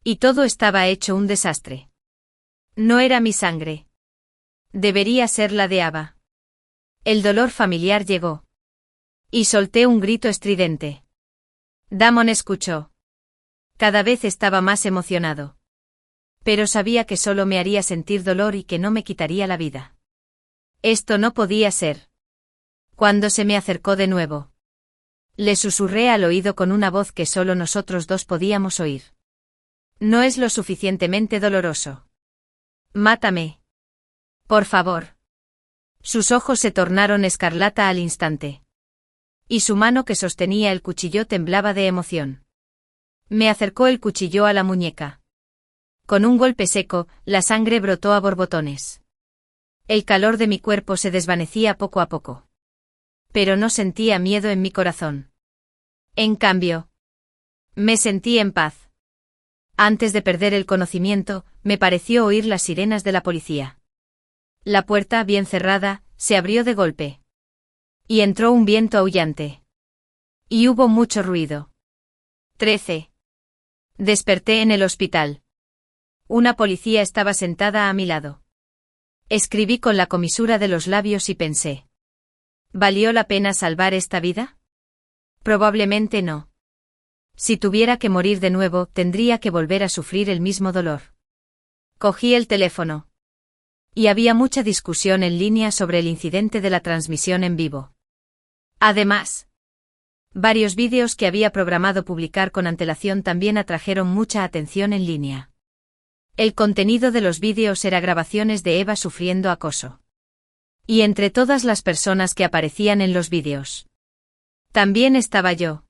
Y todo estaba hecho un desastre. No era mi sangre. Debería ser la de Ava. El dolor familiar llegó. Y solté un grito estridente. Damon escuchó. Cada vez estaba más emocionado. Pero sabía que solo me haría sentir dolor y que no me quitaría la vida. Esto no podía ser. Cuando se me acercó de nuevo, le susurré al oído con una voz que solo nosotros dos podíamos oír. No es lo suficientemente doloroso. Mátame. Por favor. Sus ojos se tornaron escarlata al instante. Y su mano que sostenía el cuchillo temblaba de emoción. Me acercó el cuchillo a la muñeca. Con un golpe seco, la sangre brotó a borbotones. El calor de mi cuerpo se desvanecía poco a poco. Pero no sentía miedo en mi corazón. En cambio, me sentí en paz. Antes de perder el conocimiento, me pareció oír las sirenas de la policía. La puerta, bien cerrada, se abrió de golpe. Y entró un viento aullante. Y hubo mucho ruido. 13. Desperté en el hospital. Una policía estaba sentada a mi lado. Escribí con la comisura de los labios y pensé. ¿Valió la pena salvar esta vida? Probablemente no. Si tuviera que morir de nuevo, tendría que volver a sufrir el mismo dolor. Cogí el teléfono. Y había mucha discusión en línea sobre el incidente de la transmisión en vivo. Además, varios vídeos que había programado publicar con antelación también atrajeron mucha atención en línea. El contenido de los vídeos era grabaciones de Eva sufriendo acoso. Y entre todas las personas que aparecían en los vídeos, también estaba yo.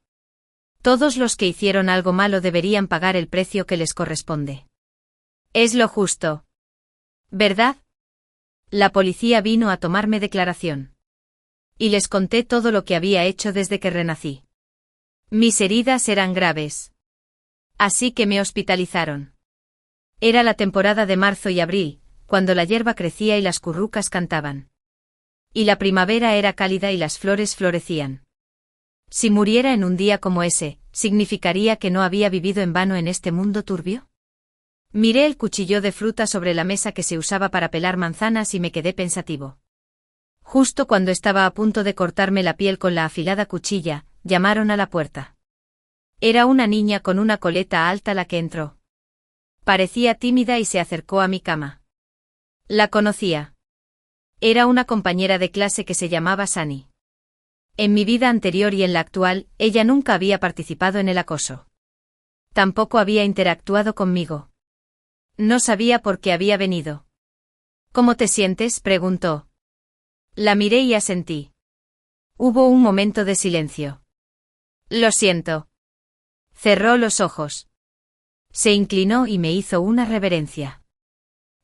Todos los que hicieron algo malo deberían pagar el precio que les corresponde. Es lo justo. ¿Verdad? La policía vino a tomarme declaración. Y les conté todo lo que había hecho desde que renací. Mis heridas eran graves. Así que me hospitalizaron. Era la temporada de marzo y abril, cuando la hierba crecía y las currucas cantaban. Y la primavera era cálida y las flores florecían. Si muriera en un día como ese, ¿significaría que no había vivido en vano en este mundo turbio? Miré el cuchillo de fruta sobre la mesa que se usaba para pelar manzanas y me quedé pensativo. Justo cuando estaba a punto de cortarme la piel con la afilada cuchilla, llamaron a la puerta. Era una niña con una coleta alta la que entró. Parecía tímida y se acercó a mi cama. La conocía. Era una compañera de clase que se llamaba Sunny. En mi vida anterior y en la actual, ella nunca había participado en el acoso. Tampoco había interactuado conmigo. No sabía por qué había venido. ¿Cómo te sientes?, preguntó. La miré y asentí. Hubo un momento de silencio. Lo siento. Cerró los ojos. Se inclinó y me hizo una reverencia.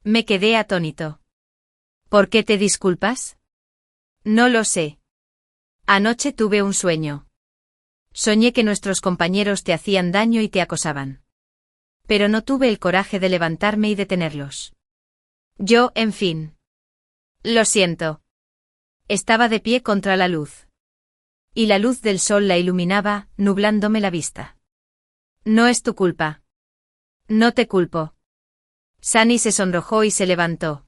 Me quedé atónito. ¿Por qué te disculpas? No lo sé. Anoche tuve un sueño. Soñé que nuestros compañeros te hacían daño y te acosaban. Pero no tuve el coraje de levantarme y detenerlos. Yo, en fin. Lo siento. Estaba de pie contra la luz. Y la luz del sol la iluminaba, nublándome la vista. No es tu culpa. No te culpo. Sunny se sonrojó y se levantó.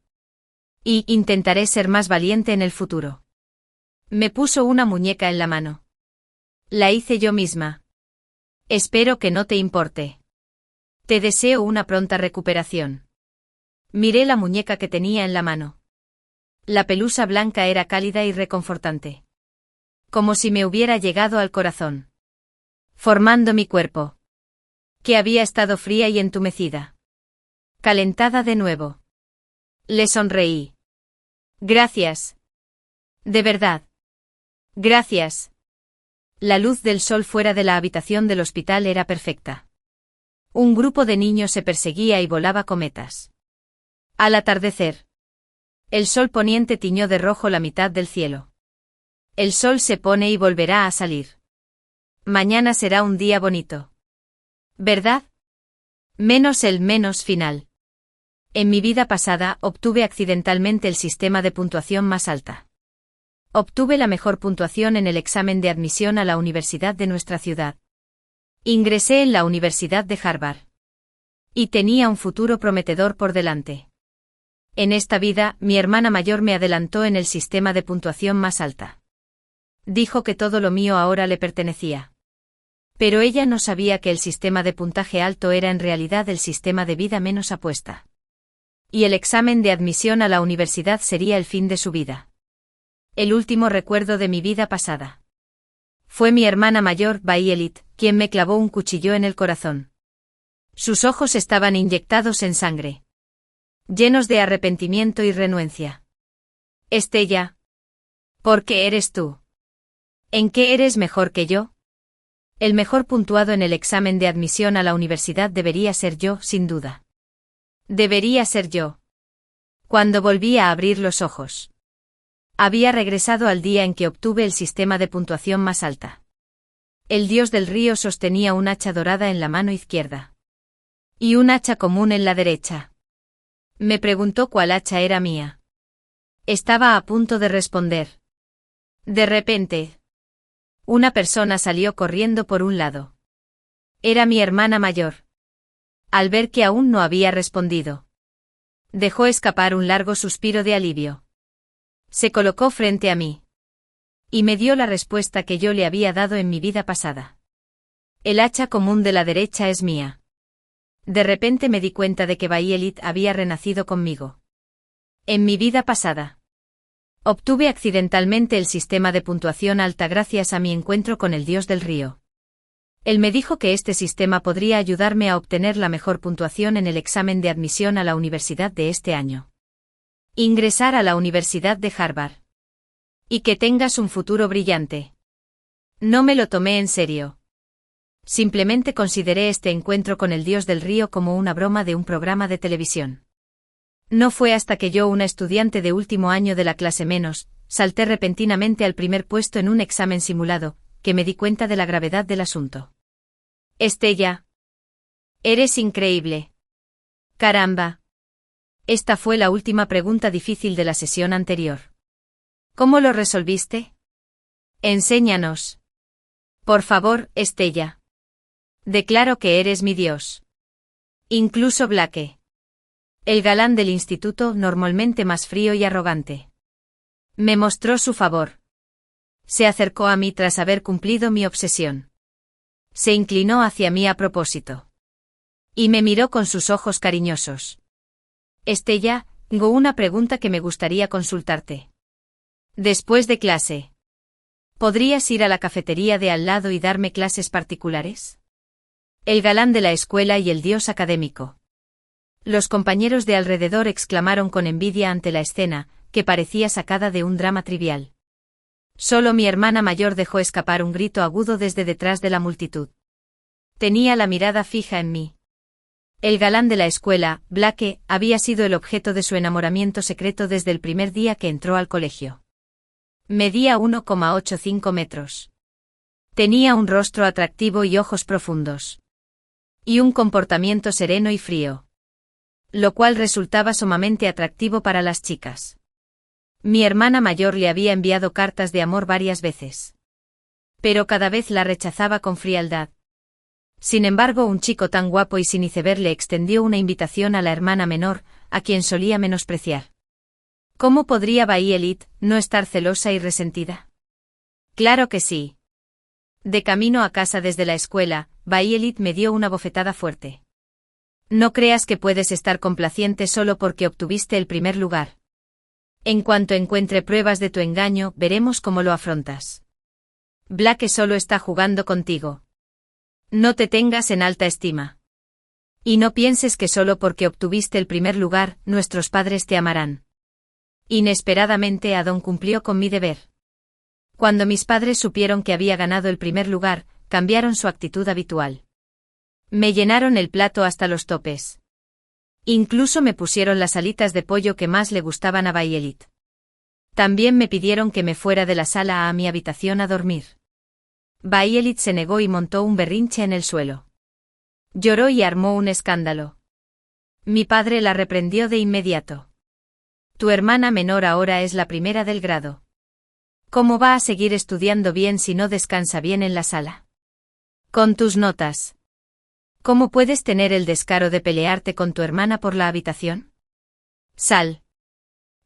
Y intentaré ser más valiente en el futuro. Me puso una muñeca en la mano. La hice yo misma. Espero que no te importe. Te deseo una pronta recuperación. Miré la muñeca que tenía en la mano. La pelusa blanca era cálida y reconfortante. Como si me hubiera llegado al corazón. Formando mi cuerpo. Que había estado fría y entumecida. Calentada de nuevo. Le sonreí. Gracias. De verdad. Gracias. La luz del sol fuera de la habitación del hospital era perfecta. Un grupo de niños se perseguía y volaba cometas. Al atardecer. El sol poniente tiñó de rojo la mitad del cielo. El sol se pone y volverá a salir. Mañana será un día bonito. ¿Verdad? Menos el menos final. En mi vida pasada obtuve accidentalmente el sistema de puntuación más alta. Obtuve la mejor puntuación en el examen de admisión a la universidad de nuestra ciudad. Ingresé en la Universidad de Harvard. Y tenía un futuro prometedor por delante. En esta vida, mi hermana mayor me adelantó en el sistema de puntuación más alta. Dijo que todo lo mío ahora le pertenecía. Pero ella no sabía que el sistema de puntaje alto era en realidad el sistema de vida menos apuesta. Y el examen de admisión a la universidad sería el fin de su vida. El último recuerdo de mi vida pasada. Fue mi hermana mayor, Violet, quien me clavó un cuchillo en el corazón. Sus ojos estaban inyectados en sangre. Llenos de arrepentimiento y renuencia. Estella. ¿Por qué eres tú? ¿En qué eres mejor que yo? El mejor puntuado en el examen de admisión a la universidad debería ser yo, sin duda. Debería ser yo. Cuando volví a abrir los ojos. Había regresado al día en que obtuve el sistema de puntuación más alta. El dios del río sostenía un hacha dorada en la mano izquierda. Y un hacha común en la derecha. Me preguntó cuál hacha era mía. Estaba a punto de responder. De repente, una persona salió corriendo por un lado. Era mi hermana mayor. Al ver que aún no había respondido, dejó escapar un largo suspiro de alivio. Se colocó frente a mí. Y me dio la respuesta que yo le había dado en mi vida pasada. El hacha común de la derecha es mía. De repente me di cuenta de que Violet había renacido conmigo. En mi vida pasada. Obtuve accidentalmente el sistema de puntuación alta gracias a mi encuentro con el dios del río. Él me dijo que este sistema podría ayudarme a obtener la mejor puntuación en el examen de admisión a la universidad de este año. Ingresar a la Universidad de Harvard. Y que tengas un futuro brillante. No me lo tomé en serio. Simplemente consideré este encuentro con el dios del río como una broma de un programa de televisión. No fue hasta que yo, una estudiante de último año de la clase menos, salté repentinamente al primer puesto en un examen simulado, que me di cuenta de la gravedad del asunto. Estella. Eres increíble. Caramba. Esta fue la última pregunta difícil de la sesión anterior. ¿Cómo lo resolviste? Enséñanos. Por favor, Estella. Declaro que eres mi dios. Incluso Blake. El galán del instituto, normalmente más frío y arrogante. Me mostró su favor. Se acercó a mí tras haber cumplido mi obsesión. Se inclinó hacia mí a propósito. Y me miró con sus ojos cariñosos. Estella, tengo una pregunta que me gustaría consultarte. Después de clase, ¿podrías ir a la cafetería de al lado y darme clases particulares? El galán de la escuela y el dios académico. Los compañeros de alrededor exclamaron con envidia ante la escena, que parecía sacada de un drama trivial. Solo mi hermana mayor dejó escapar un grito agudo desde detrás de la multitud. Tenía la mirada fija en mí. El galán de la escuela, Blake, había sido el objeto de su enamoramiento secreto desde el primer día que entró al colegio. Medía 1,85 metros. Tenía un rostro atractivo y ojos profundos. Y un comportamiento sereno y frío. Lo cual resultaba sumamente atractivo para las chicas. Mi hermana mayor le había enviado cartas de amor varias veces. Pero cada vez la rechazaba con frialdad. Sin embargo, un chico tan guapo y sin iceberg le extendió una invitación a la hermana menor, a quien solía menospreciar. ¿Cómo podría Violet no estar celosa y resentida? Claro que sí. De camino a casa desde la escuela, Violet me dio una bofetada fuerte. No creas que puedes estar complaciente solo porque obtuviste el primer lugar. En cuanto encuentre pruebas de tu engaño, veremos cómo lo afrontas. Blake solo está jugando contigo. No te tengas en alta estima. Y no pienses que solo porque obtuviste el primer lugar, nuestros padres te amarán. Inesperadamente Adón cumplió con mi deber. Cuando mis padres supieron que había ganado el primer lugar, cambiaron su actitud habitual. Me llenaron el plato hasta los topes. Incluso me pusieron las alitas de pollo que más le gustaban a Violet. También me pidieron que me fuera de la sala a mi habitación a dormir. Violet se negó y montó un berrinche en el suelo. Lloró y armó un escándalo. Mi padre la reprendió de inmediato. Tu hermana menor ahora es la primera del grado. ¿Cómo va a seguir estudiando bien si no descansa bien en la sala? Con tus notas. ¿Cómo puedes tener el descaro de pelearte con tu hermana por la habitación? Sal.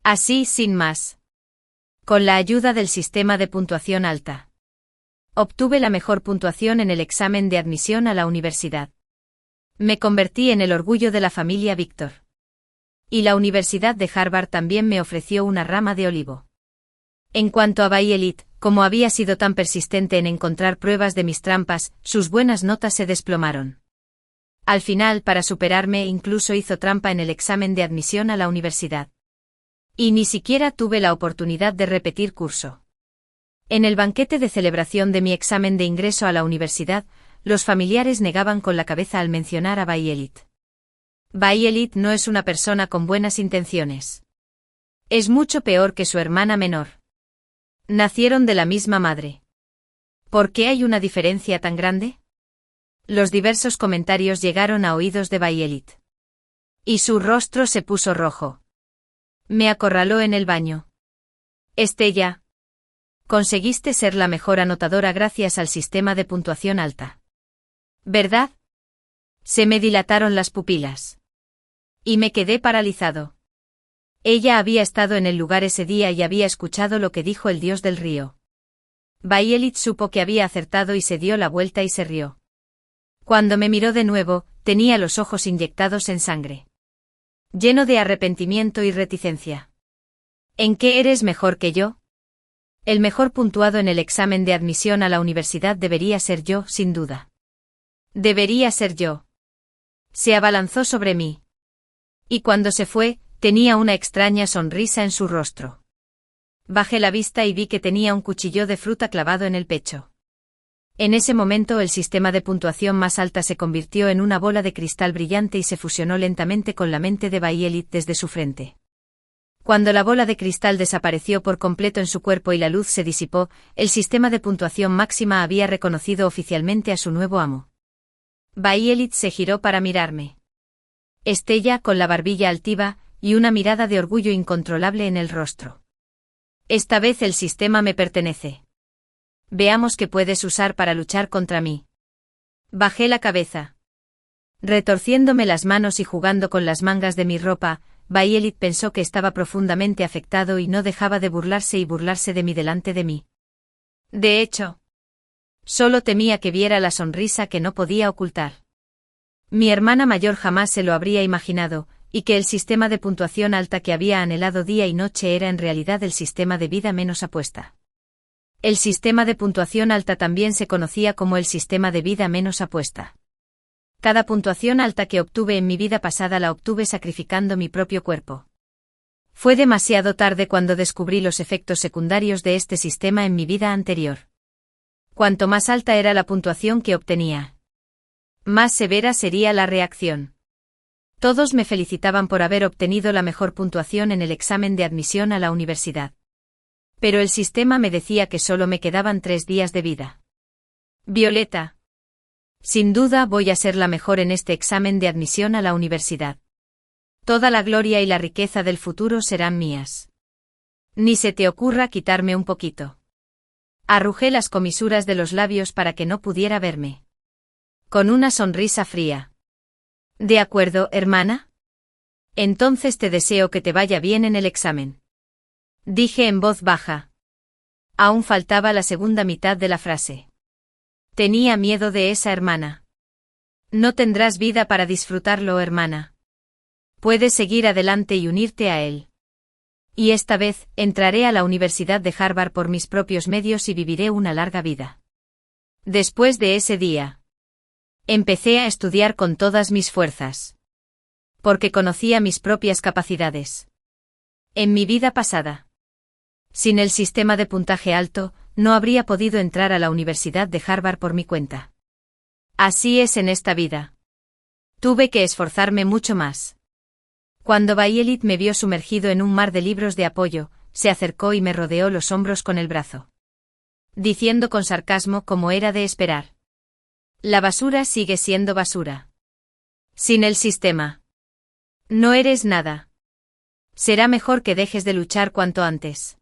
Así, sin más. Con la ayuda del sistema de puntuación alta. Obtuve la mejor puntuación en el examen de admisión a la universidad. Me convertí en el orgullo de la familia Víctor. Y la Universidad de Harvard también me ofreció una rama de olivo. En cuanto a Bayelit, como había sido tan persistente en encontrar pruebas de mis trampas, sus buenas notas se desplomaron. Al final, para superarme, incluso hizo trampa en el examen de admisión a la universidad. Y ni siquiera tuve la oportunidad de repetir curso. En el banquete de celebración de mi examen de ingreso a la universidad, los familiares negaban con la cabeza al mencionar a Bayelit. Bayelit no es una persona con buenas intenciones. Es mucho peor que su hermana menor. Nacieron de la misma madre. ¿Por qué hay una diferencia tan grande? Los diversos comentarios llegaron a oídos de Bayelit. Y su rostro se puso rojo. Me acorraló en el baño. Estella. Conseguiste ser la mejor anotadora gracias al sistema de puntuación alta. ¿Verdad? Se me dilataron las pupilas. Y me quedé paralizado. Ella había estado en el lugar ese día y había escuchado lo que dijo el dios del río. Bayelit supo que había acertado y se dio la vuelta y se rió. Cuando me miró de nuevo, tenía los ojos inyectados en sangre. Lleno de arrepentimiento y reticencia. ¿En qué eres mejor que yo? El mejor puntuado en el examen de admisión a la universidad debería ser yo, sin duda. Debería ser yo. Se abalanzó sobre mí. Y cuando se fue, tenía una extraña sonrisa en su rostro. Bajé la vista y vi que tenía un cuchillo de fruta clavado en el pecho. En ese momento el sistema de puntuación más alta se convirtió en una bola de cristal brillante y se fusionó lentamente con la mente de Bayelit desde su frente. Cuando la bola de cristal desapareció por completo en su cuerpo y la luz se disipó, el sistema de puntuación máxima había reconocido oficialmente a su nuevo amo. Bayelit se giró para mirarme. Estella, con la barbilla altiva, y una mirada de orgullo incontrolable en el rostro. Esta vez el sistema me pertenece. Veamos qué puedes usar para luchar contra mí. Bajé la cabeza. Retorciéndome las manos y jugando con las mangas de mi ropa, Bayelit pensó que estaba profundamente afectado y no dejaba de burlarse de mí delante de mí. De hecho, solo temía que viera la sonrisa que no podía ocultar. Mi hermana mayor jamás se lo habría imaginado, y que el sistema de puntuación alta que había anhelado día y noche era en realidad el sistema de vida menos apuesta. El sistema de puntuación alta también se conocía como el sistema de vida menos apuesta. Cada puntuación alta que obtuve en mi vida pasada la obtuve sacrificando mi propio cuerpo. Fue demasiado tarde cuando descubrí los efectos secundarios de este sistema en mi vida anterior. Cuanto más alta era la puntuación que obtenía, más severa sería la reacción. Todos me felicitaban por haber obtenido la mejor puntuación en el examen de admisión a la universidad. Pero el sistema me decía que solo me quedaban 3 días de vida. Violeta. Sin duda voy a ser la mejor en este examen de admisión a la universidad. Toda la gloria y la riqueza del futuro serán mías. Ni se te ocurra quitarme un poquito. Arrugé las comisuras de los labios para que no pudiera verme. Con una sonrisa fría. ¿De acuerdo, hermana? Entonces te deseo que te vaya bien en el examen. Dije en voz baja. Aún faltaba la segunda mitad de la frase. Tenía miedo de esa hermana. No tendrás vida para disfrutarlo, hermana. Puedes seguir adelante y unirte a él. Y esta vez, entraré a la Universidad de Harvard por mis propios medios y viviré una larga vida. Después de ese día, empecé a estudiar con todas mis fuerzas. Porque conocía mis propias capacidades. En mi vida pasada, sin el sistema de puntaje alto, no habría podido entrar a la Universidad de Harvard por mi cuenta. Así es en esta vida. Tuve que esforzarme mucho más. Cuando Bayelit me vio sumergido en un mar de libros de apoyo, se acercó y me rodeó los hombros con el brazo. Diciendo con sarcasmo como era de esperar. La basura sigue siendo basura. Sin el sistema. No eres nada. Será mejor que dejes de luchar cuanto antes.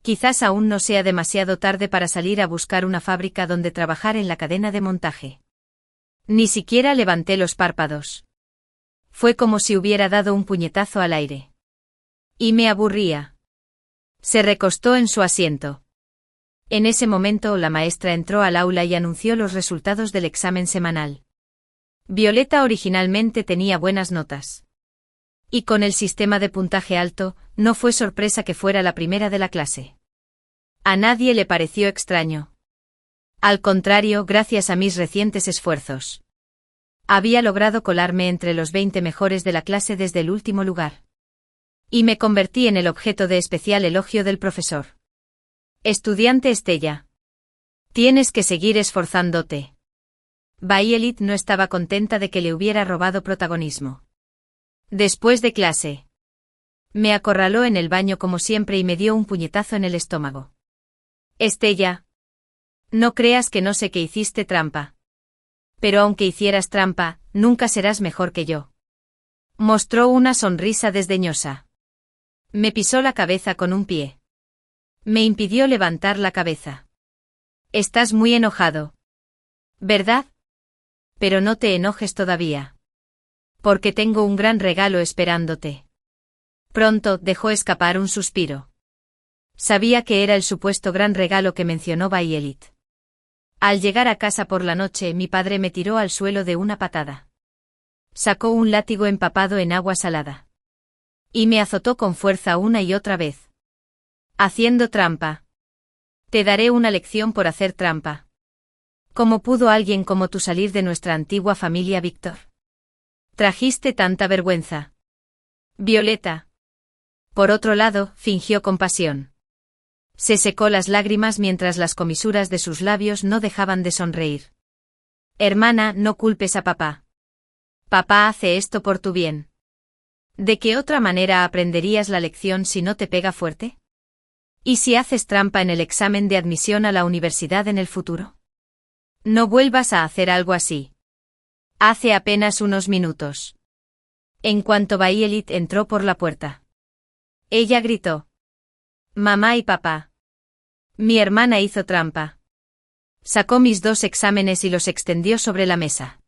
Quizás aún no sea demasiado tarde para salir a buscar una fábrica donde trabajar en la cadena de montaje. Ni siquiera levanté los párpados. Fue como si hubiera dado un puñetazo al aire. Y me aburría. Se recostó en su asiento. En ese momento la maestra entró al aula y anunció los resultados del examen semanal. Violeta originalmente tenía buenas notas. Y con el sistema de puntaje alto, no fue sorpresa que fuera la primera de la clase. A nadie le pareció extraño. Al contrario, gracias a mis recientes esfuerzos. Había logrado colarme entre los 20 mejores de la clase desde el último lugar. Y me convertí en el objeto de especial elogio del profesor. Estudiante Estella. Tienes que seguir esforzándote. Violet no estaba contenta de que le hubiera robado protagonismo. Después de clase. Me acorraló en el baño como siempre y me dio un puñetazo en el estómago. Estella. No creas que no sé que hiciste trampa. Pero aunque hicieras trampa, nunca serás mejor que yo. Mostró una sonrisa desdeñosa. Me pisó la cabeza con un pie. Me impidió levantar la cabeza. Estás muy enojado. ¿Verdad? Pero no te enojes todavía. Porque tengo un gran regalo esperándote. Pronto dejó escapar un suspiro. Sabía que era el supuesto gran regalo que mencionó Violet. Al llegar a casa por la noche, mi padre me tiró al suelo de una patada. Sacó un látigo empapado en agua salada. Y me azotó con fuerza una y otra vez. Haciendo trampa. Te daré una lección por hacer trampa. ¿Cómo pudo alguien como tú salir de nuestra antigua familia, Víctor? Trajiste tanta vergüenza. Violeta. Por otro lado, fingió compasión. Se secó las lágrimas mientras las comisuras de sus labios no dejaban de sonreír. Hermana, no culpes a papá. Papá hace esto por tu bien. ¿De qué otra manera aprenderías la lección si no te pega fuerte? ¿Y si haces trampa en el examen de admisión a la universidad en el futuro? No vuelvas a hacer algo así. Hace apenas unos minutos. En cuanto Violet entró por la puerta. Ella gritó. Mamá y papá. Mi hermana hizo trampa. Sacó mis 2 exámenes y los extendió sobre la mesa.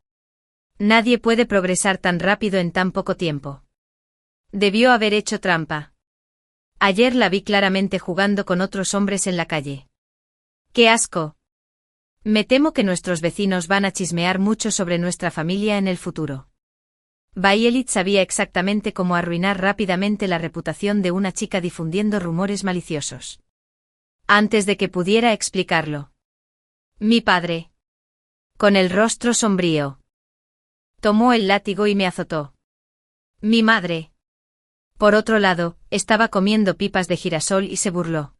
Nadie puede progresar tan rápido en tan poco tiempo. Debió haber hecho trampa. Ayer la vi claramente jugando con otros hombres en la calle. ¡Qué asco! Me temo que nuestros vecinos van a chismear mucho sobre nuestra familia en el futuro. Violet sabía exactamente cómo arruinar rápidamente la reputación de una chica difundiendo rumores maliciosos. Antes de que pudiera explicarlo. Mi padre. Con el rostro sombrío. Tomó el látigo y me azotó. Mi madre. Por otro lado, estaba comiendo pipas de girasol y se burló.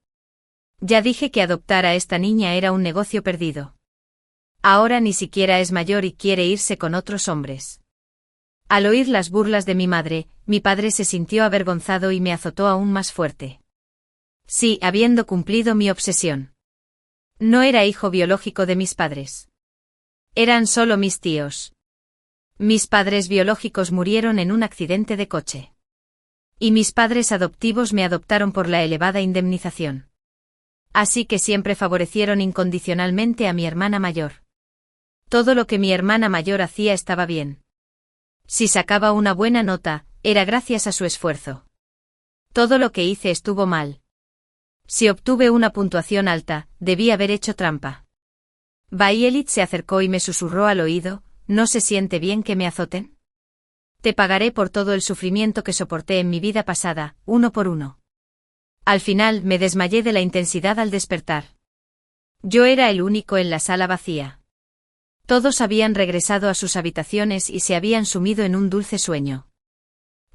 Ya dije que adoptar a esta niña era un negocio perdido. Ahora ni siquiera es mayor y quiere irse con otros hombres. Al oír las burlas de mi madre, mi padre se sintió avergonzado y me azotó aún más fuerte. Sí, habiendo cumplido mi obsesión. No era hijo biológico de mis padres. Eran solo mis tíos. Mis padres biológicos murieron en un accidente de coche. Y mis padres adoptivos me adoptaron por la elevada indemnización. Así que siempre favorecieron incondicionalmente a mi hermana mayor. Todo lo que mi hermana mayor hacía estaba bien. Si sacaba una buena nota, era gracias a su esfuerzo. Todo lo que hice estuvo mal. Si obtuve una puntuación alta, debí haber hecho trampa. Violet se acercó y me susurró al oído, ¿no se siente bien que me azoten? Te pagaré por todo el sufrimiento que soporté en mi vida pasada, uno por uno. Al final me desmayé de la intensidad al despertar. Yo era el único en la sala vacía. Todos habían regresado a sus habitaciones y se habían sumido en un dulce sueño.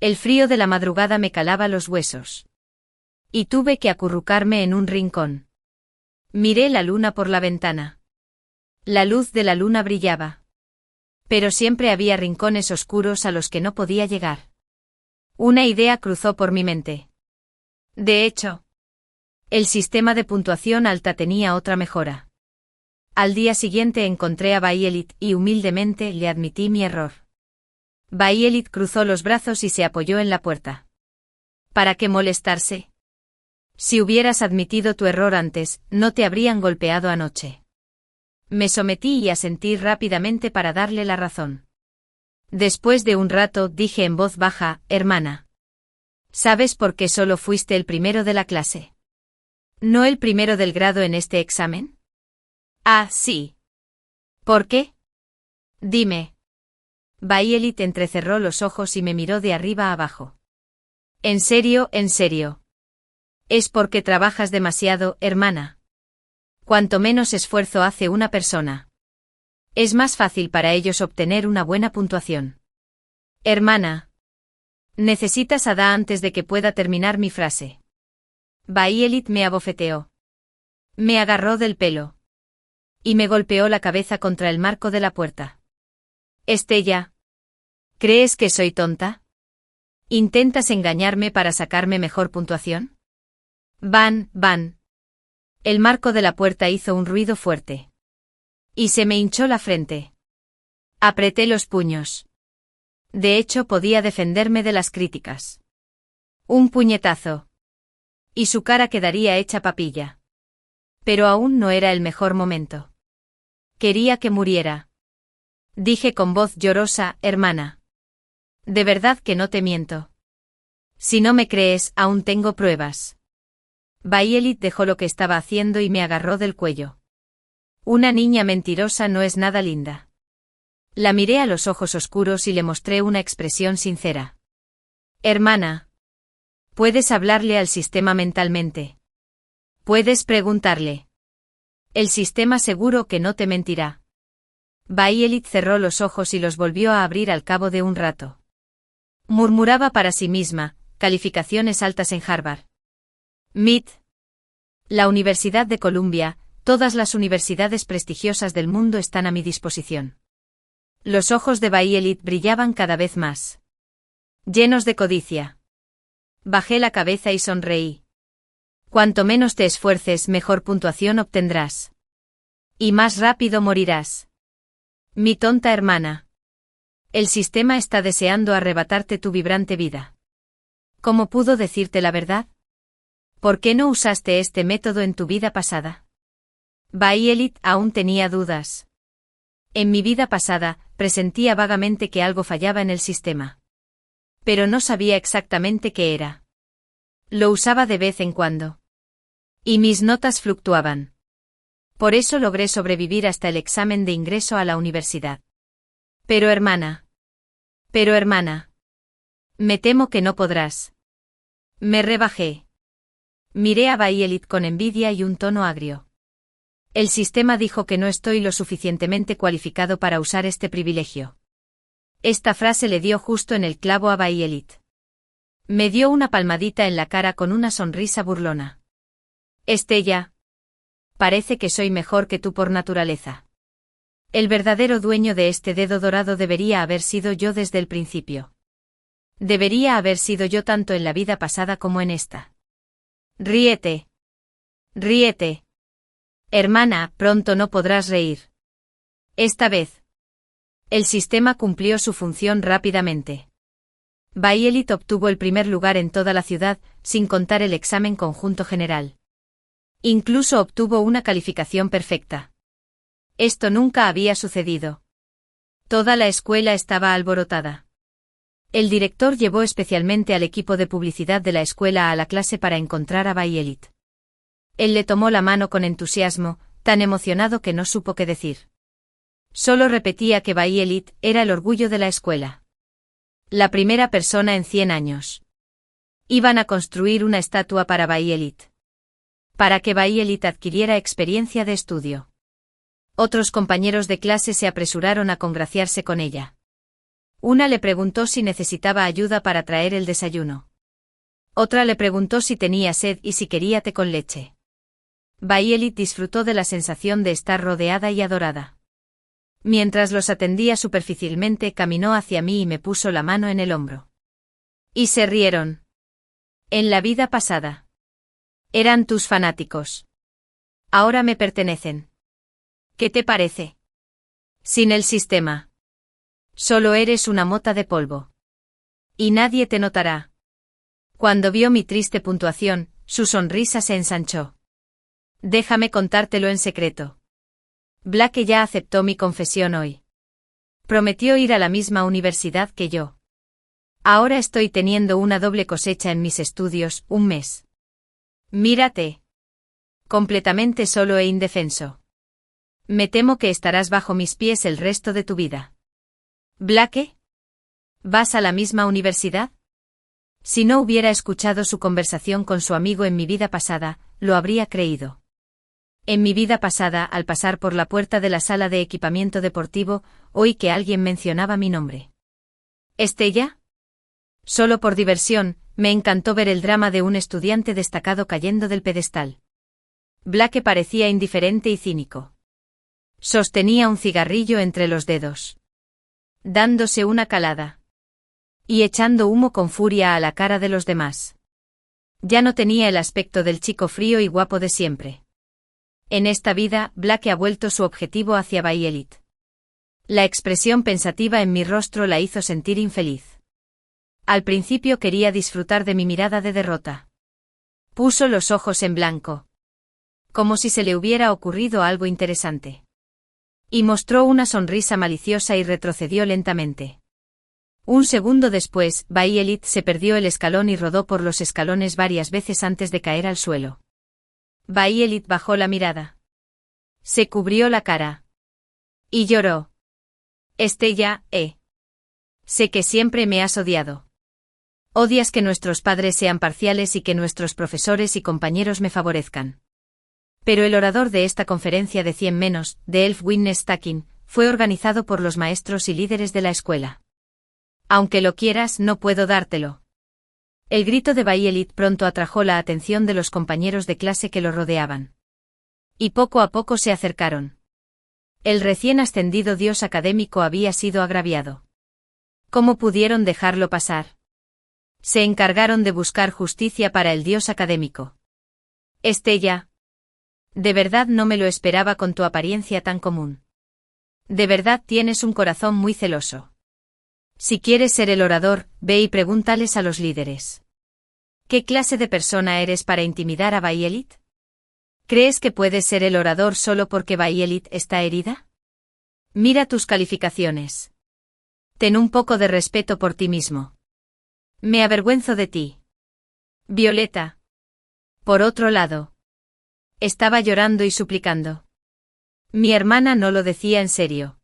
El frío de la madrugada me calaba los huesos. Y tuve que acurrucarme en un rincón. Miré la luna por la ventana. La luz de la luna brillaba. Pero siempre había rincones oscuros a los que no podía llegar. Una idea cruzó por mi mente. De hecho, el sistema de puntuación alta tenía otra mejora. Al día siguiente encontré a Violet y humildemente le admití mi error. Bayelit cruzó los brazos y se apoyó en la puerta. ¿Para qué molestarse? Si hubieras admitido tu error antes, no te habrían golpeado anoche. Me sometí y asentí rápidamente para darle la razón. Después de un rato dije en voz baja, hermana. ¿Sabes por qué solo fuiste el primero de la clase? ¿No el primero del grado en este examen? Ah, sí. ¿Por qué? Dime. Bayelit entrecerró los ojos y me miró de arriba a abajo. ¿En serio, en serio? Es porque trabajas demasiado, hermana. Cuanto menos esfuerzo hace una persona, es más fácil para ellos obtener una buena puntuación. Hermana. Necesitas a Da antes de que pueda terminar mi frase. Bayelit me abofeteó. Me agarró del pelo. Y me golpeó la cabeza contra el marco de la puerta. Estella. ¿Crees que soy tonta? ¿Intentas engañarme para sacarme mejor puntuación? Van. El marco de la puerta hizo un ruido fuerte. Y se me hinchó la frente. Apreté los puños. De hecho, podía defenderme de las críticas. Un puñetazo. Y su cara quedaría hecha papilla. Pero aún no era el mejor momento. Quería que muriera. Dije con voz llorosa, hermana. De verdad que no te miento. Si no me crees, aún tengo pruebas. Bayelit dejó lo que estaba haciendo y me agarró del cuello. Una niña mentirosa no es nada linda. La miré a los ojos oscuros y le mostré una expresión sincera. Hermana. Puedes hablarle al sistema mentalmente. Puedes preguntarle. El sistema seguro que no te mentirá. Bayelit cerró los ojos y los volvió a abrir al cabo de un rato. Murmuraba para sí misma, calificaciones altas en Harvard. MIT. La Universidad de Columbia, todas las universidades prestigiosas del mundo están a mi disposición. Los ojos de Bayelit brillaban cada vez más. Llenos de codicia. Bajé la cabeza y sonreí. Cuanto menos te esfuerces, mejor puntuación obtendrás. Y más rápido morirás. Mi tonta hermana. El sistema está deseando arrebatarte tu vibrante vida. ¿Cómo pudo decirte la verdad? ¿Por qué no usaste este método en tu vida pasada? Bayelit aún tenía dudas. En mi vida pasada, presentía vagamente que algo fallaba en el sistema. Pero no sabía exactamente qué era. Lo usaba de vez en cuando. Y mis notas fluctuaban. Por eso logré sobrevivir hasta el examen de ingreso a la universidad. Pero hermana. Me temo que no podrás. Me rebajé. Miré a Bayelit con envidia y un tono agrio. El sistema dijo que no estoy lo suficientemente cualificado para usar este privilegio. Esta frase le dio justo en el clavo a Bayelit. Me dio una palmadita en la cara con una sonrisa burlona. Estella. Parece que soy mejor que tú por naturaleza. El verdadero dueño de este dedo dorado debería haber sido yo desde el principio. Debería haber sido yo tanto en la vida pasada como en esta. Ríete. Hermana, pronto no podrás reír. Esta vez. El sistema cumplió su función rápidamente. Bayelit obtuvo el primer lugar en toda la ciudad, sin contar el examen conjunto general. Incluso obtuvo una calificación perfecta. Esto nunca había sucedido. Toda la escuela estaba alborotada. El director llevó especialmente al equipo de publicidad de la escuela a la clase para encontrar a Bayelit. Él le tomó la mano con entusiasmo, tan emocionado que no supo qué decir. Solo repetía que Bayelit era el orgullo de la escuela. La primera persona en 100 años. Iban a construir una estatua para Bayelit. Para que Bayelit adquiriera experiencia de estudio. Otros compañeros de clase se apresuraron a congraciarse con ella. Una le preguntó si necesitaba ayuda para traer el desayuno. Otra le preguntó si tenía sed y si quería té con leche. Bayelit disfrutó de la sensación de estar rodeada y adorada. Mientras los atendía superficialmente, caminó hacia mí y me puso la mano en el hombro. Y se rieron. En la vida pasada. Eran tus fanáticos. Ahora me pertenecen. ¿Qué te parece? Sin el sistema. Solo eres una mota de polvo. Y nadie te notará. Cuando vio mi triste puntuación, su sonrisa se ensanchó. Déjame contártelo en secreto. Blake ya aceptó mi confesión hoy. Prometió ir a la misma universidad que yo. Ahora estoy teniendo una doble cosecha en mis estudios, un mes. Mírate. Completamente solo e indefenso. Me temo que estarás bajo mis pies el resto de tu vida. ¿Blake? ¿Vas a la misma universidad? Si no hubiera escuchado su conversación con su amigo en mi vida pasada, lo habría creído. En mi vida pasada, al pasar por la puerta de la sala de equipamiento deportivo, oí que alguien mencionaba mi nombre. ¿Estella? Solo por diversión, me encantó ver el drama de un estudiante destacado cayendo del pedestal. Blake parecía indiferente y cínico. Sostenía un cigarrillo entre los dedos. Dándose una calada. Y echando humo con furia a la cara de los demás. Ya no tenía el aspecto del chico frío y guapo de siempre. En esta vida, Blake ha vuelto su objetivo hacia Violet. La expresión pensativa en mi rostro la hizo sentir infeliz. Al principio quería disfrutar de mi mirada de derrota. Puso los ojos en blanco. Como si se le hubiera ocurrido algo interesante. Y mostró una sonrisa maliciosa y retrocedió lentamente. Un segundo después, Violet se perdió el escalón y rodó por los escalones varias veces antes de caer al suelo. Violet bajó la mirada. Se cubrió la cara. Y lloró. Estella, sé que siempre me has odiado. Odias que nuestros padres sean parciales y que nuestros profesores y compañeros me favorezcan. Pero el orador de esta conferencia de 100 menos, de Elf Witness Stacking, fue organizado por los maestros y líderes de la escuela. Aunque lo quieras, no puedo dártelo. El grito de Violet pronto atrajo la atención de los compañeros de clase que lo rodeaban. Y poco a poco se acercaron. El recién ascendido dios académico había sido agraviado. ¿Cómo pudieron dejarlo pasar? Se encargaron de buscar justicia para el dios académico. Estella. De verdad no me lo esperaba con tu apariencia tan común. De verdad tienes un corazón muy celoso. Si quieres ser el orador, ve y pregúntales a los líderes. ¿Qué clase de persona eres para intimidar a Violet? ¿Crees que puedes ser el orador solo porque Violet está herida? Mira tus calificaciones. Ten un poco de respeto por ti mismo. Me avergüenzo de ti. Violeta. Por otro lado. Estaba llorando y suplicando. Mi hermana no lo decía en serio.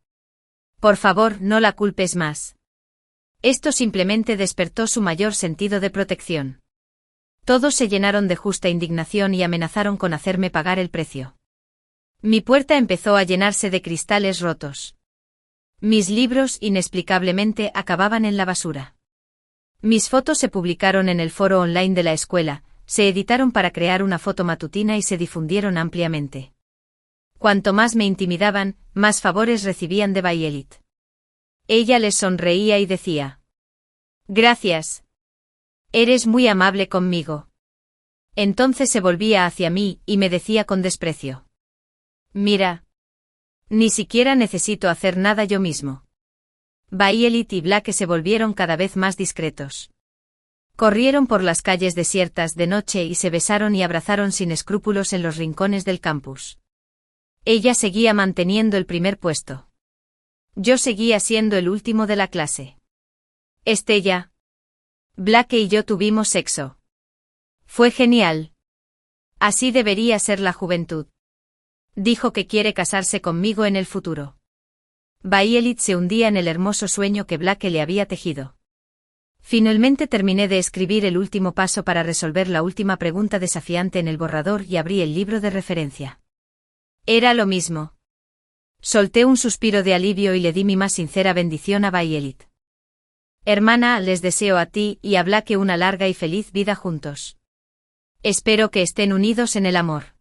Por favor, no la culpes más. Esto simplemente despertó su mayor sentido de protección. Todos se llenaron de justa indignación y amenazaron con hacerme pagar el precio. Mi puerta empezó a llenarse de cristales rotos. Mis libros inexplicablemente acababan en la basura. Mis fotos se publicaron en el foro online de la escuela, se editaron para crear una foto matutina y se difundieron ampliamente. Cuanto más me intimidaban, más favores recibían de Violet. Ella les sonreía y decía: Gracias. Eres muy amable conmigo. Entonces se volvía hacia mí y me decía con desprecio: Mira. Ni siquiera necesito hacer nada yo mismo. Violet y Blake se volvieron cada vez más discretos. Corrieron por las calles desiertas de noche y se besaron y abrazaron sin escrúpulos en los rincones del campus. Ella seguía manteniendo el primer puesto. Yo seguía siendo el último de la clase. Estella. Blake y yo tuvimos sexo. Fue genial. Así debería ser la juventud. Dijo que quiere casarse conmigo en el futuro. Violet se hundía en el hermoso sueño que Blake le había tejido. Finalmente terminé de escribir el último paso para resolver la última pregunta desafiante en el borrador y abrí el libro de referencia. Era lo mismo. Solté un suspiro de alivio y le di mi más sincera bendición a Violet. Hermana, les deseo a ti y a Blake una larga y feliz vida juntos. Espero que estén unidos en el amor.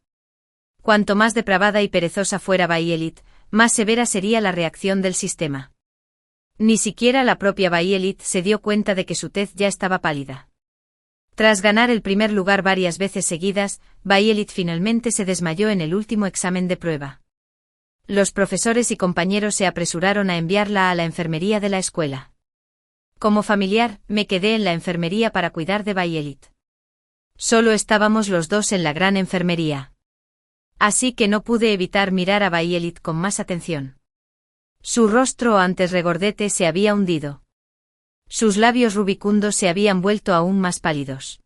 Cuanto más depravada y perezosa fuera Violet, más severa sería la reacción del sistema. Ni siquiera la propia Violet se dio cuenta de que su tez ya estaba pálida. Tras ganar el primer lugar varias veces seguidas, Violet finalmente se desmayó en el último examen de prueba. Los profesores y compañeros se apresuraron a enviarla a la enfermería de la escuela. Como familiar, me quedé en la enfermería para cuidar de Violet. Solo estábamos los dos en la gran enfermería. Así que no pude evitar mirar a Violet con más atención. Su rostro antes regordete se había hundido. Sus labios rubicundos se habían vuelto aún más pálidos.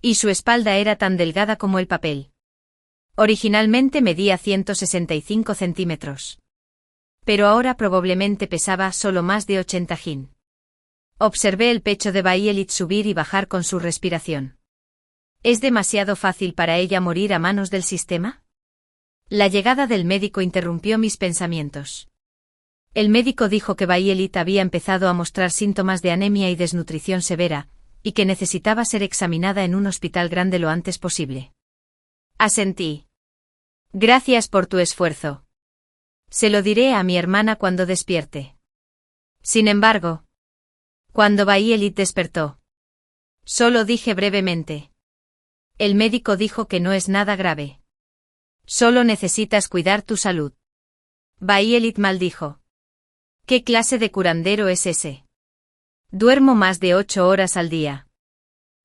Y su espalda era tan delgada como el papel. Originalmente medía 165 centímetros. Pero ahora probablemente pesaba solo más de 80 jin. Observé el pecho de Violet subir y bajar con su respiración. ¿Es demasiado fácil para ella morir a manos del sistema? La llegada del médico interrumpió mis pensamientos. El médico dijo que Violet había empezado a mostrar síntomas de anemia y desnutrición severa, y que necesitaba ser examinada en un hospital grande lo antes posible. Asentí. Gracias por tu esfuerzo. Se lo diré a mi hermana cuando despierte. Sin embargo, cuando Violet despertó, solo dije brevemente. El médico dijo que no es nada grave. Solo necesitas cuidar tu salud. Violet maldijo. ¿Qué clase de curandero es ese? Duermo más de 8 horas al día.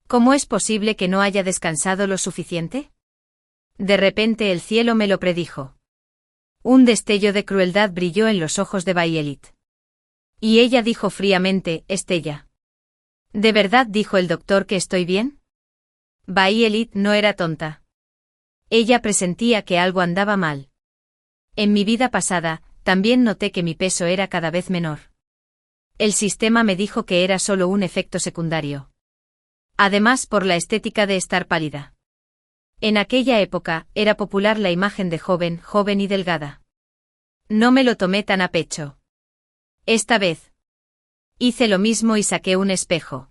¿Cómo es posible que no haya descansado lo suficiente? De repente el cielo me lo predijo. Un destello de crueldad brilló en los ojos de Violet. Y ella dijo fríamente, Estella. ¿De verdad dijo el doctor que estoy bien? Violet no era tonta. Ella presentía que algo andaba mal. En mi vida pasada, también noté que mi peso era cada vez menor. El sistema me dijo que era solo un efecto secundario. Además, por la estética de estar pálida. En aquella época, era popular la imagen de joven y delgada. No me lo tomé tan a pecho. Esta vez. Hice lo mismo y saqué un espejo.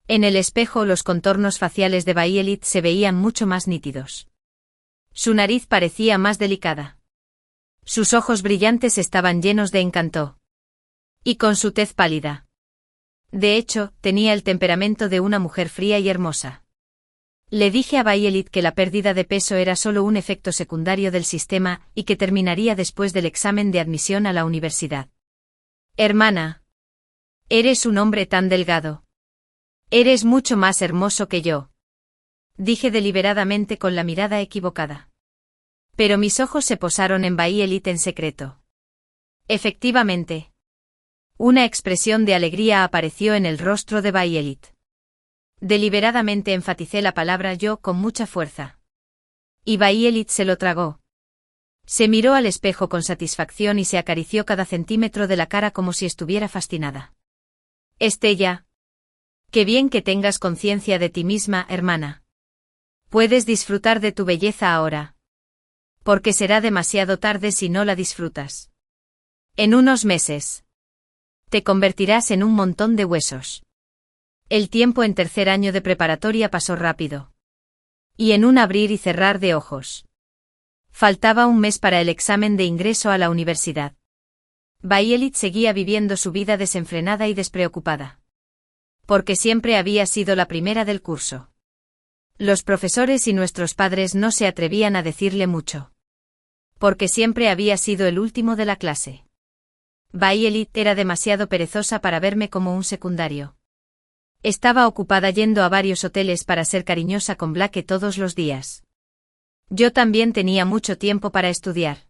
En el espejo los contornos faciales de Violet se veían mucho más nítidos. Su nariz parecía más delicada. Sus ojos brillantes estaban llenos de encanto. Y con su tez pálida. De hecho, tenía el temperamento de una mujer fría y hermosa. Le dije a Violet que la pérdida de peso era solo un efecto secundario del sistema y que terminaría después del examen de admisión a la universidad. Hermana. Eres un hombre tan delgado. Eres mucho más hermoso que yo. Dije deliberadamente con la mirada equivocada. Pero mis ojos se posaron en Violet en secreto. Efectivamente. Una expresión de alegría apareció en el rostro de Violet. Deliberadamente enfaticé la palabra yo con mucha fuerza. Y Violet se lo tragó. Se miró al espejo con satisfacción y se acarició cada centímetro de la cara como si estuviera fascinada. Estella. Qué bien que tengas conciencia de ti misma, hermana. Puedes disfrutar de tu belleza ahora. Porque será demasiado tarde si no la disfrutas. En unos meses. Te convertirás en un montón de huesos. El tiempo en tercer año de preparatoria pasó rápido. Y en un abrir y cerrar de ojos. Faltaba un mes para el examen de ingreso a la universidad. Violet seguía viviendo su vida desenfrenada y despreocupada. Porque siempre había sido la primera del curso. Los profesores y nuestros padres no se atrevían a decirle mucho. Porque siempre había sido el último de la clase. Violet era demasiado perezosa para verme como un secundario. Estaba ocupada yendo a varios hoteles para ser cariñosa con Blake todos los días. Yo también tenía mucho tiempo para estudiar.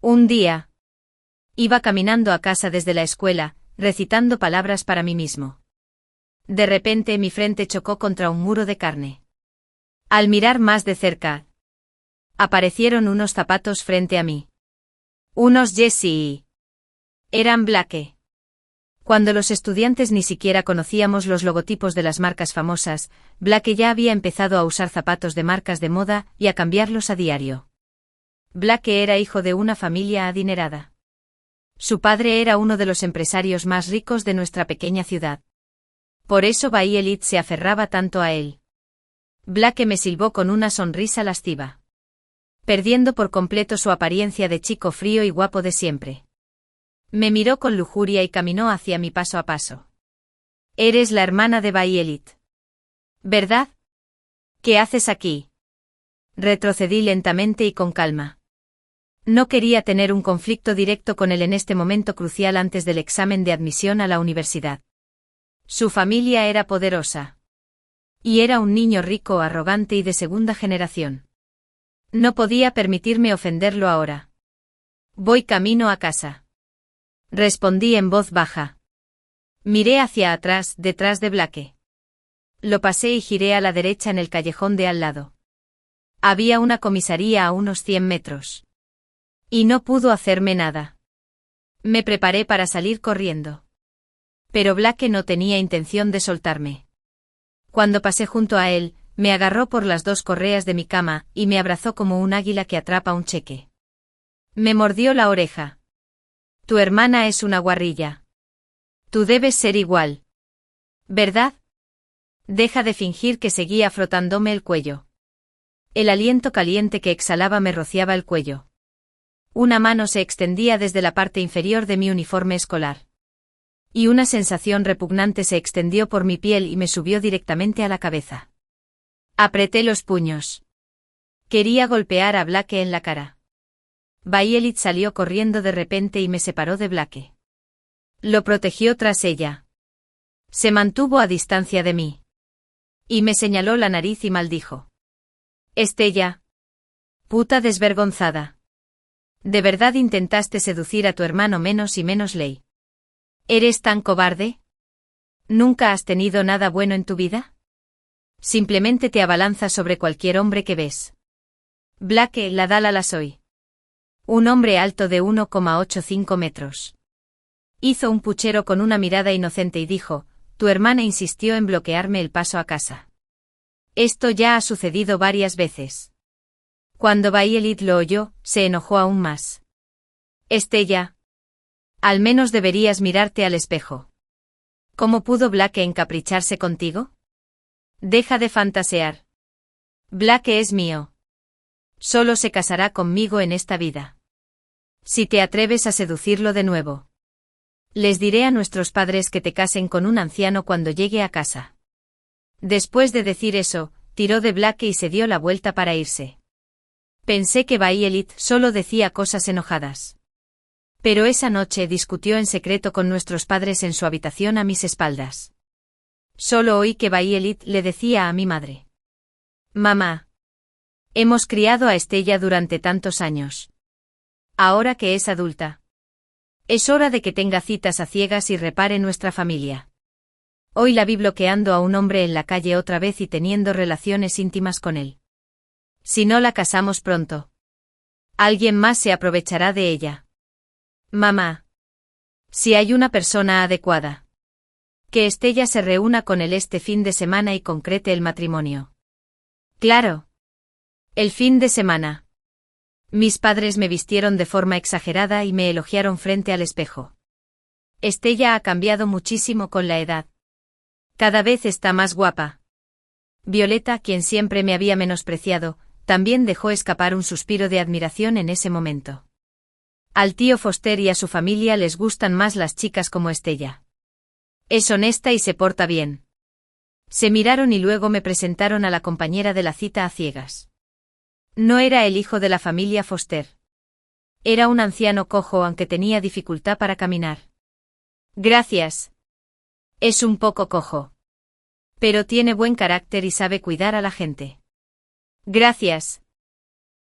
Un día. Iba caminando a casa desde la escuela, recitando palabras para mí mismo. De repente mi frente chocó contra un muro de carne. Al mirar más de cerca, aparecieron unos zapatos frente a mí. Unos Jessie. Eran Blake. Cuando los estudiantes ni siquiera conocíamos los logotipos de las marcas famosas, Blake ya había empezado a usar zapatos de marcas de moda y a cambiarlos a diario. Blake era hijo de una familia adinerada. Su padre era uno de los empresarios más ricos de nuestra pequeña ciudad. Por eso Violet se aferraba tanto a él. Blake me silbó con una sonrisa lasciva. Perdiendo por completo su apariencia de chico frío y guapo de siempre. Me miró con lujuria y caminó hacia mí paso a paso. Eres la hermana de Violet. ¿Verdad? ¿Qué haces aquí? Retrocedí lentamente y con calma. No quería tener un conflicto directo con él en este momento crucial antes del examen de admisión a la universidad. Su familia era poderosa. Y era un niño rico, arrogante y de segunda generación. No podía permitirme ofenderlo ahora. Voy camino a casa. Respondí en voz baja. Miré hacia atrás, detrás de Blake. Lo pasé y giré a la derecha en el callejón de al lado. Había una comisaría a unos 100 metros. Y no pudo hacerme nada. Me preparé para salir corriendo. Pero Blake no tenía intención de soltarme. Cuando pasé junto a él, me agarró por las dos correas de mi cama y me abrazó como un águila que atrapa un cheque. Me mordió la oreja. Tu hermana es una guarrilla. Tú debes ser igual. ¿Verdad? Deja de fingir que seguía frotándome el cuello. El aliento caliente que exhalaba me rociaba el cuello. Una mano se extendía desde la parte inferior de mi uniforme escolar. Y una sensación repugnante se extendió por mi piel y me subió directamente a la cabeza. Apreté los puños. Quería golpear a Blake en la cara. Violet salió corriendo de repente y me separó de Blake. Lo protegió tras ella. Se mantuvo a distancia de mí. Y me señaló la nariz y maldijo. Estella. Puta desvergonzada. ¿De verdad intentaste seducir a tu hermano menos y menos ley? ¿Eres tan cobarde? ¿Nunca has tenido nada bueno en tu vida? Simplemente te abalanzas sobre cualquier hombre que ves. Blake, la Dálala soy. Un hombre alto de 1,85 metros. Hizo un puchero con una mirada inocente y dijo, tu hermana insistió en bloquearme el paso a casa. Esto ya ha sucedido varias veces. Cuando Violet lo oyó, se enojó aún más. Estella. Al menos deberías mirarte al espejo. ¿Cómo pudo Blake encapricharse contigo? Deja de fantasear. Blake es mío. Solo se casará conmigo en esta vida. Si te atreves a seducirlo de nuevo. Les diré a nuestros padres que te casen con un anciano cuando llegue a casa. Después de decir eso, tiró de Blake y se dio la vuelta para irse. Pensé que Violet solo decía cosas enojadas. Pero esa noche discutió en secreto con nuestros padres en su habitación a mis espaldas. Solo oí que Violet le decía a mi madre. Mamá. Hemos criado a Estella durante tantos años. Ahora que es adulta. Es hora de que tenga citas a ciegas y repare nuestra familia. Hoy la vi bloqueando a un hombre en la calle otra vez y teniendo relaciones íntimas con él. Si no la casamos pronto. Alguien más se aprovechará de ella. Mamá. Si hay una persona adecuada. Que Estella se reúna con él este fin de semana y concrete el matrimonio. Claro. El fin de semana. Mis padres me vistieron de forma exagerada y me elogiaron frente al espejo. Estella ha cambiado muchísimo con la edad. Cada vez está más guapa. Violeta, quien siempre me había menospreciado, también dejó escapar un suspiro de admiración en ese momento. Al tío Foster y a su familia les gustan más las chicas como Estella. Es honesta y se porta bien. Se miraron y luego me presentaron a la compañera de la cita a ciegas. No era el hijo de la familia Foster. Era un anciano cojo aunque tenía dificultad para caminar. Gracias. Es un poco cojo. Pero tiene buen carácter y sabe cuidar a la gente. Gracias.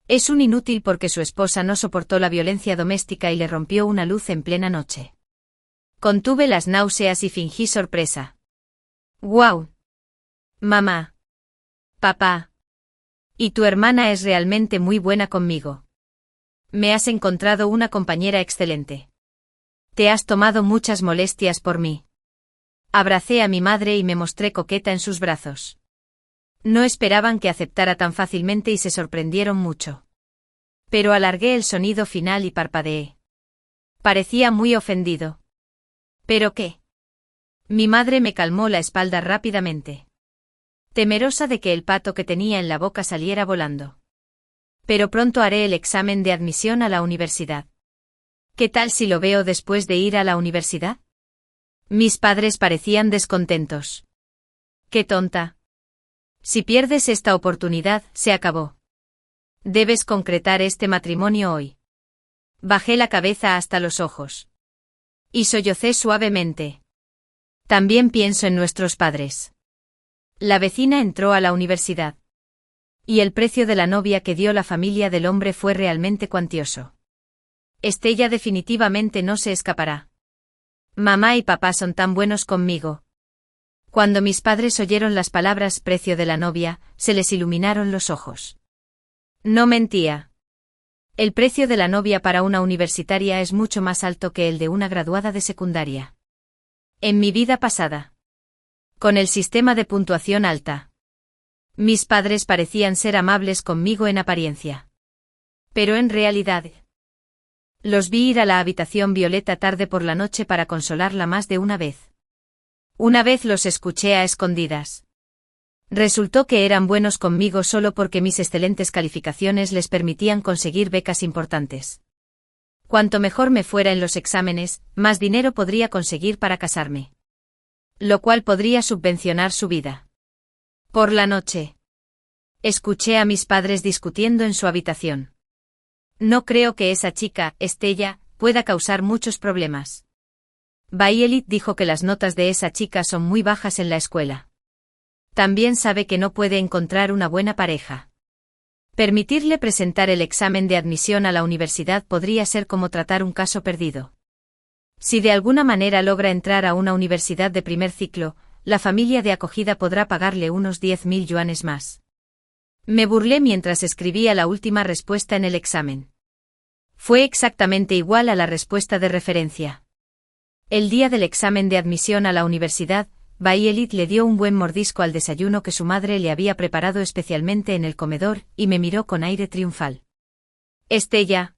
Es un inútil porque su esposa no soportó la violencia doméstica y le rompió una luz en plena noche. Contuve las náuseas y fingí sorpresa. ¡Guau! Mamá. Papá. Y tu hermana es realmente muy buena conmigo. Me has encontrado una compañera excelente. Te has tomado muchas molestias por mí. Abracé a mi madre y me mostré coqueta en sus brazos. No esperaban que aceptara tan fácilmente y se sorprendieron mucho. Pero alargué el sonido final y parpadeé. Parecía muy ofendido. ¿Pero qué? Mi madre me calmó la espalda rápidamente. Temerosa de que el pato que tenía en la boca saliera volando. Pero pronto haré el examen de admisión a la universidad. ¿Qué tal si lo veo después de ir a la universidad? Mis padres parecían descontentos. ¡Qué tonta! Si pierdes esta oportunidad, se acabó. Debes concretar este matrimonio hoy. Bajé la cabeza hasta los ojos. Y sollocé suavemente. También pienso en nuestros padres. La vecina entró a la universidad. Y el precio de la novia que dio la familia del hombre fue realmente cuantioso. Estella definitivamente no se escapará. Mamá y papá son tan buenos conmigo. Cuando mis padres oyeron las palabras precio de la novia, se les iluminaron los ojos. No mentía. El precio de la novia para una universitaria es mucho más alto que el de una graduada de secundaria. En mi vida pasada. Con el sistema de puntuación alta. Mis padres parecían ser amables conmigo en apariencia. Pero en realidad. Los vi ir a la habitación Violeta tarde por la noche para consolarla más de una vez. Una vez los escuché a escondidas. Resultó que eran buenos conmigo solo porque mis excelentes calificaciones les permitían conseguir becas importantes. Cuanto mejor me fuera en los exámenes, más dinero podría conseguir para casarme. Lo cual podría subvencionar su vida. Por la noche. Escuché a mis padres discutiendo en su habitación. No creo que esa chica, Estella, pueda causar muchos problemas. Violet dijo que las notas de esa chica son muy bajas en la escuela. También sabe que no puede encontrar una buena pareja. Permitirle presentar el examen de admisión a la universidad podría ser como tratar un caso perdido. Si de alguna manera logra entrar a una universidad de primer ciclo, la familia de acogida podrá pagarle unos 10.000 yuanes más. Me burlé mientras escribía la última respuesta en el examen. Fue exactamente igual a la respuesta de referencia. El día del examen de admisión a la universidad, Violet le dio un buen mordisco al desayuno que su madre le había preparado especialmente en el comedor, y me miró con aire triunfal. Estella.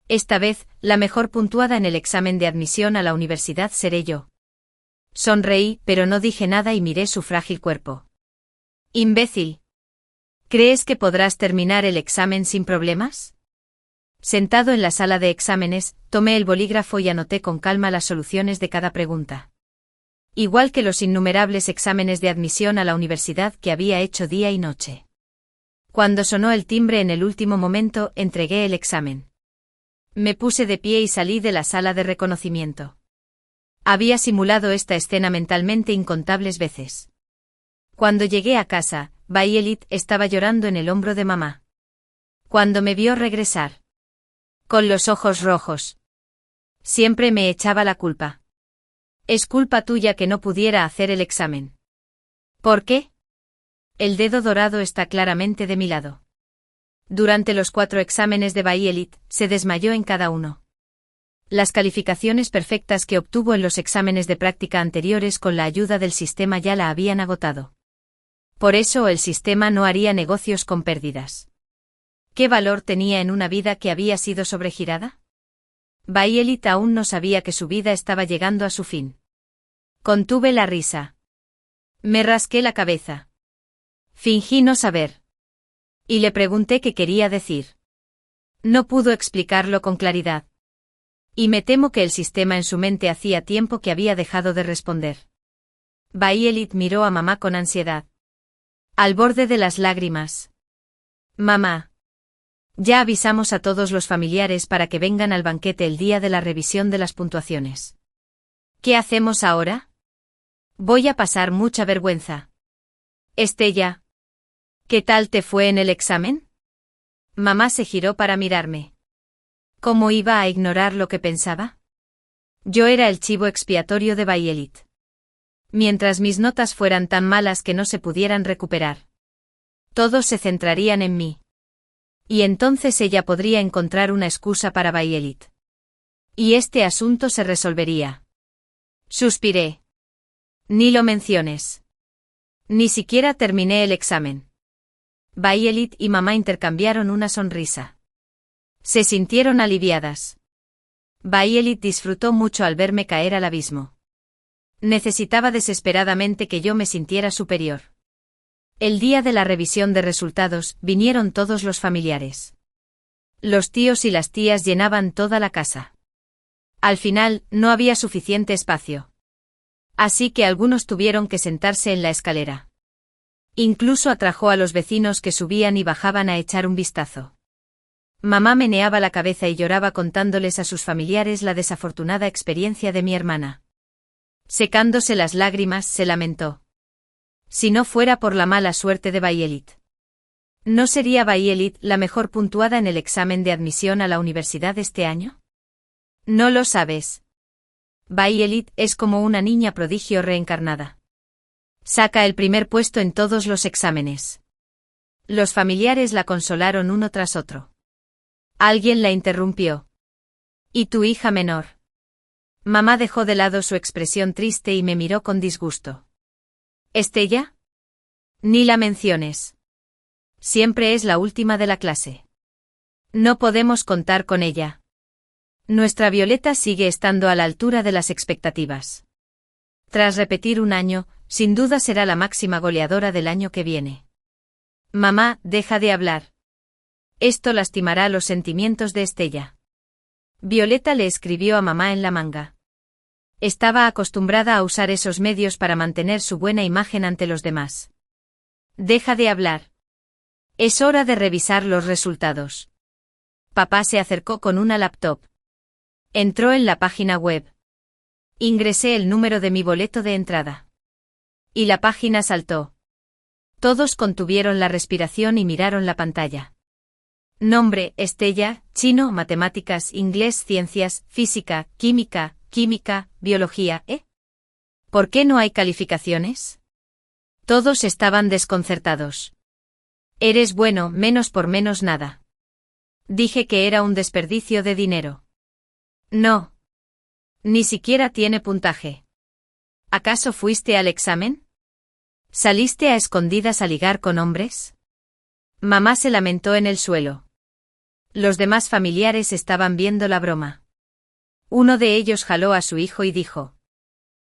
Esta vez, la mejor puntuada en el examen de admisión a la universidad seré yo. Sonreí, pero no dije nada y miré su frágil cuerpo. Imbécil. ¿Crees que podrás terminar el examen sin problemas? Sentado en la sala de exámenes, tomé el bolígrafo y anoté con calma las soluciones de cada pregunta. Igual que los innumerables exámenes de admisión a la universidad que había hecho día y noche. Cuando sonó el timbre en el último momento, entregué el examen. Me puse de pie y salí de la sala de reconocimiento. Había simulado esta escena mentalmente incontables veces. Cuando llegué a casa, Violet estaba llorando en el hombro de mamá. Cuando me vio regresar. Con los ojos rojos. Siempre me echaba la culpa. Es culpa tuya que no pudiera hacer el examen. ¿Por qué? El dedo dorado está claramente de mi lado. Durante los 4 exámenes de Violet, se desmayó en cada uno. Las calificaciones perfectas que obtuvo en los exámenes de práctica anteriores con la ayuda del sistema ya la habían agotado. Por eso el sistema no haría negocios con pérdidas. ¿Qué valor tenía en una vida que había sido sobregirada? Violet aún no sabía que su vida estaba llegando a su fin. Contuve la risa. Me rasqué la cabeza. Fingí no saber. Y le pregunté qué quería decir. No pudo explicarlo con claridad. Y me temo que el sistema en su mente hacía tiempo que había dejado de responder. Violet miró a mamá con ansiedad. Al borde de las lágrimas. Mamá. Ya avisamos a todos los familiares para que vengan al banquete el día de la revisión de las puntuaciones. ¿Qué hacemos ahora? Voy a pasar mucha vergüenza. Estella. ¿Qué tal te fue en el examen? Mamá se giró para mirarme. ¿Cómo iba a ignorar lo que pensaba? Yo era el chivo expiatorio de Violet. Mientras mis notas fueran tan malas que no se pudieran recuperar. Todos se centrarían en mí. Y entonces ella podría encontrar una excusa para Violet. Y este asunto se resolvería. Suspiré. Ni lo menciones. Ni siquiera terminé el examen. Violet y mamá intercambiaron una sonrisa. Se sintieron aliviadas. Violet disfrutó mucho al verme caer al abismo. Necesitaba desesperadamente que yo me sintiera superior. El día de la revisión de resultados, vinieron todos los familiares. Los tíos y las tías llenaban toda la casa. Al final, no había suficiente espacio. Así que algunos tuvieron que sentarse en la escalera. Incluso atrajo a los vecinos que subían y bajaban a echar un vistazo. Mamá meneaba la cabeza y lloraba contándoles a sus familiares la desafortunada experiencia de mi hermana. Secándose las lágrimas, se lamentó. Si no fuera por la mala suerte de Violet. ¿No sería Violet la mejor puntuada en el examen de admisión a la universidad este año? No lo sabes. Violet es como una niña prodigio reencarnada. Saca el primer puesto en todos los exámenes. Los familiares la consolaron uno tras otro. Alguien la interrumpió. ¿Y tu hija menor? Mamá dejó de lado su expresión triste y me miró con disgusto. ¿Estella? Ni la menciones. Siempre es la última de la clase. No podemos contar con ella. Nuestra Violeta sigue estando a la altura de las expectativas. Tras repetir un año, sin duda será la máxima goleadora del año que viene. Mamá, deja de hablar. Esto lastimará los sentimientos de Estella. Violeta le escribió a mamá en la manga. Estaba acostumbrada a usar esos medios para mantener su buena imagen ante los demás. Deja de hablar. Es hora de revisar los resultados. Papá se acercó con una laptop. Entró en la página web. Ingresé el número de mi boleto de entrada. Y la página saltó. Todos contuvieron la respiración y miraron la pantalla. Nombre, Estella, chino, matemáticas, inglés, ciencias, física, química, biología, ¿Por qué no hay calificaciones? Todos estaban desconcertados. Eres bueno, menos por menos nada. Dije que era un desperdicio de dinero. No. Ni siquiera tiene puntaje. ¿Acaso fuiste al examen? ¿Saliste a escondidas a ligar con hombres? Mamá se lamentó en el suelo. Los demás familiares estaban viendo la broma. Uno de ellos jaló a su hijo y dijo: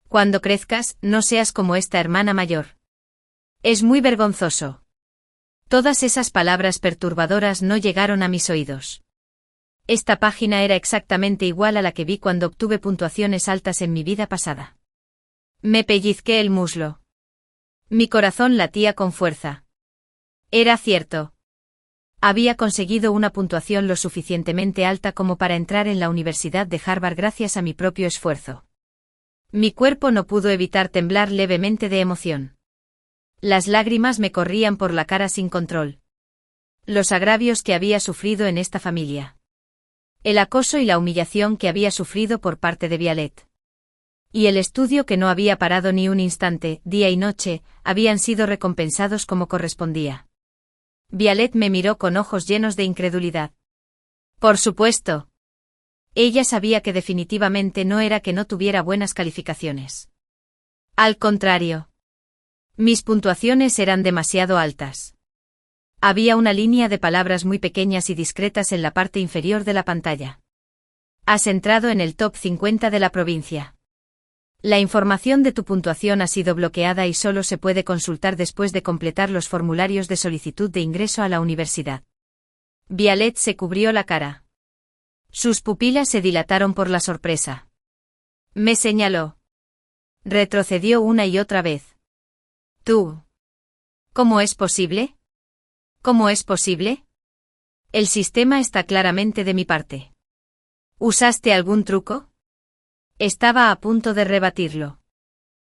Cuando crezcas, no seas como esta hermana mayor. Es muy vergonzoso. Todas esas palabras perturbadoras no llegaron a mis oídos. Esta página era exactamente igual a la que vi cuando obtuve puntuaciones altas en mi vida pasada. Me pellizqué el muslo. Mi corazón latía con fuerza. Era cierto. Había conseguido una puntuación lo suficientemente alta como para entrar en la Universidad de Harvard gracias a mi propio esfuerzo. Mi cuerpo no pudo evitar temblar levemente de emoción. Las lágrimas me corrían por la cara sin control. Los agravios que había sufrido en esta familia. El acoso y la humillación que había sufrido por parte de Violet. Y el estudio que no había parado ni un instante, día y noche, habían sido recompensados como correspondía. Violet me miró con ojos llenos de incredulidad. Por supuesto. Ella sabía que definitivamente no era que no tuviera buenas calificaciones. Al contrario. Mis puntuaciones eran demasiado altas. Había una línea de palabras muy pequeñas y discretas en la parte inferior de la pantalla. Has entrado en el top 50 de la provincia. La información de tu puntuación ha sido bloqueada y solo se puede consultar después de completar los formularios de solicitud de ingreso a la universidad. Violet se cubrió la cara. Sus pupilas se dilataron por la sorpresa. Me señaló. Retrocedió una y otra vez. ¿Tú? ¿Cómo es posible? ¿Cómo es posible? El sistema está claramente de mi parte. ¿Usaste algún truco? Estaba a punto de rebatirlo.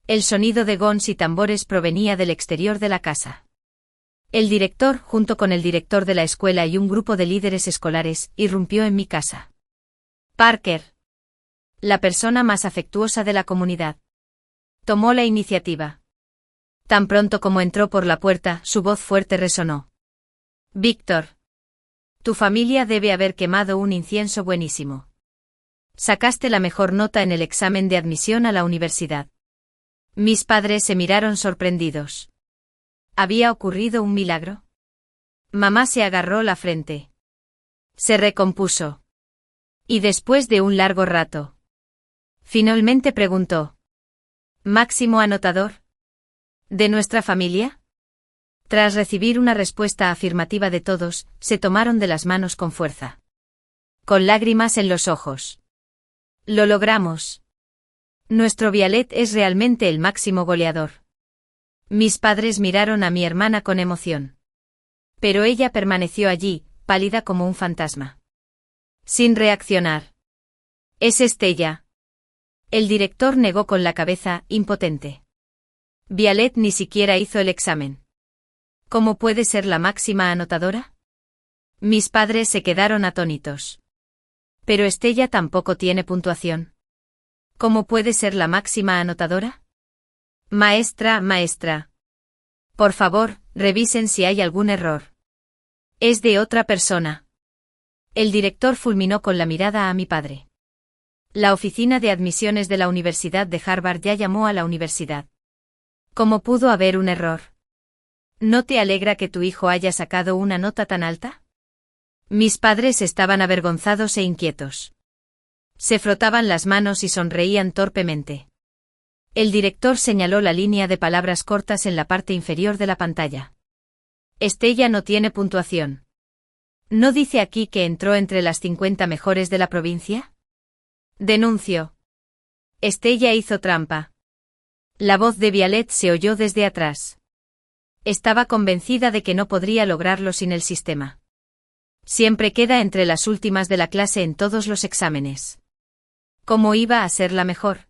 El sonido de gons y tambores provenía del exterior de la casa. El director, junto con el director de la escuela y un grupo de líderes escolares, irrumpió en mi casa. Parker. La persona más afectuosa de la comunidad. Tomó la iniciativa. Tan pronto como entró por la puerta, su voz fuerte resonó. Víctor. Tu familia debe haber quemado un incienso buenísimo. Sacaste la mejor nota en el examen de admisión a la universidad. Mis padres se miraron sorprendidos. ¿Había ocurrido un milagro? Mamá se agarró la frente. Se recompuso. Y después de un largo rato. Finalmente preguntó. ¿Máximo anotador? ¿De nuestra familia? Tras recibir una respuesta afirmativa de todos, se tomaron de las manos con fuerza. Con lágrimas en los ojos. Lo logramos. Nuestro Violet es realmente el máximo goleador. Mis padres miraron a mi hermana con emoción. Pero ella permaneció allí, pálida como un fantasma. Sin reaccionar. Es Estella. El director negó con la cabeza, impotente. Violet ni siquiera hizo el examen. ¿Cómo puede ser la máxima anotadora? Mis padres se quedaron atónitos. Pero Estella tampoco tiene puntuación. ¿Cómo puede ser la máxima anotadora? Maestra. Por favor, revisen si hay algún error. Es de otra persona. El director fulminó con la mirada a mi padre. La oficina de admisiones de la Universidad de Harvard ya llamó a la universidad. ¿Cómo pudo haber un error? ¿No te alegra que tu hijo haya sacado una nota tan alta? Mis padres estaban avergonzados e inquietos. Se frotaban las manos y sonreían torpemente. El director señaló la línea de palabras cortas en la parte inferior de la pantalla. Estella no tiene puntuación. ¿No dice aquí que entró entre las 50 mejores de la provincia? Denuncio. Estella hizo trampa. La voz de Violet se oyó desde atrás. Estaba convencida de que no podría lograrlo sin el sistema. Siempre queda entre las últimas de la clase en todos los exámenes. ¿Cómo iba a ser la mejor?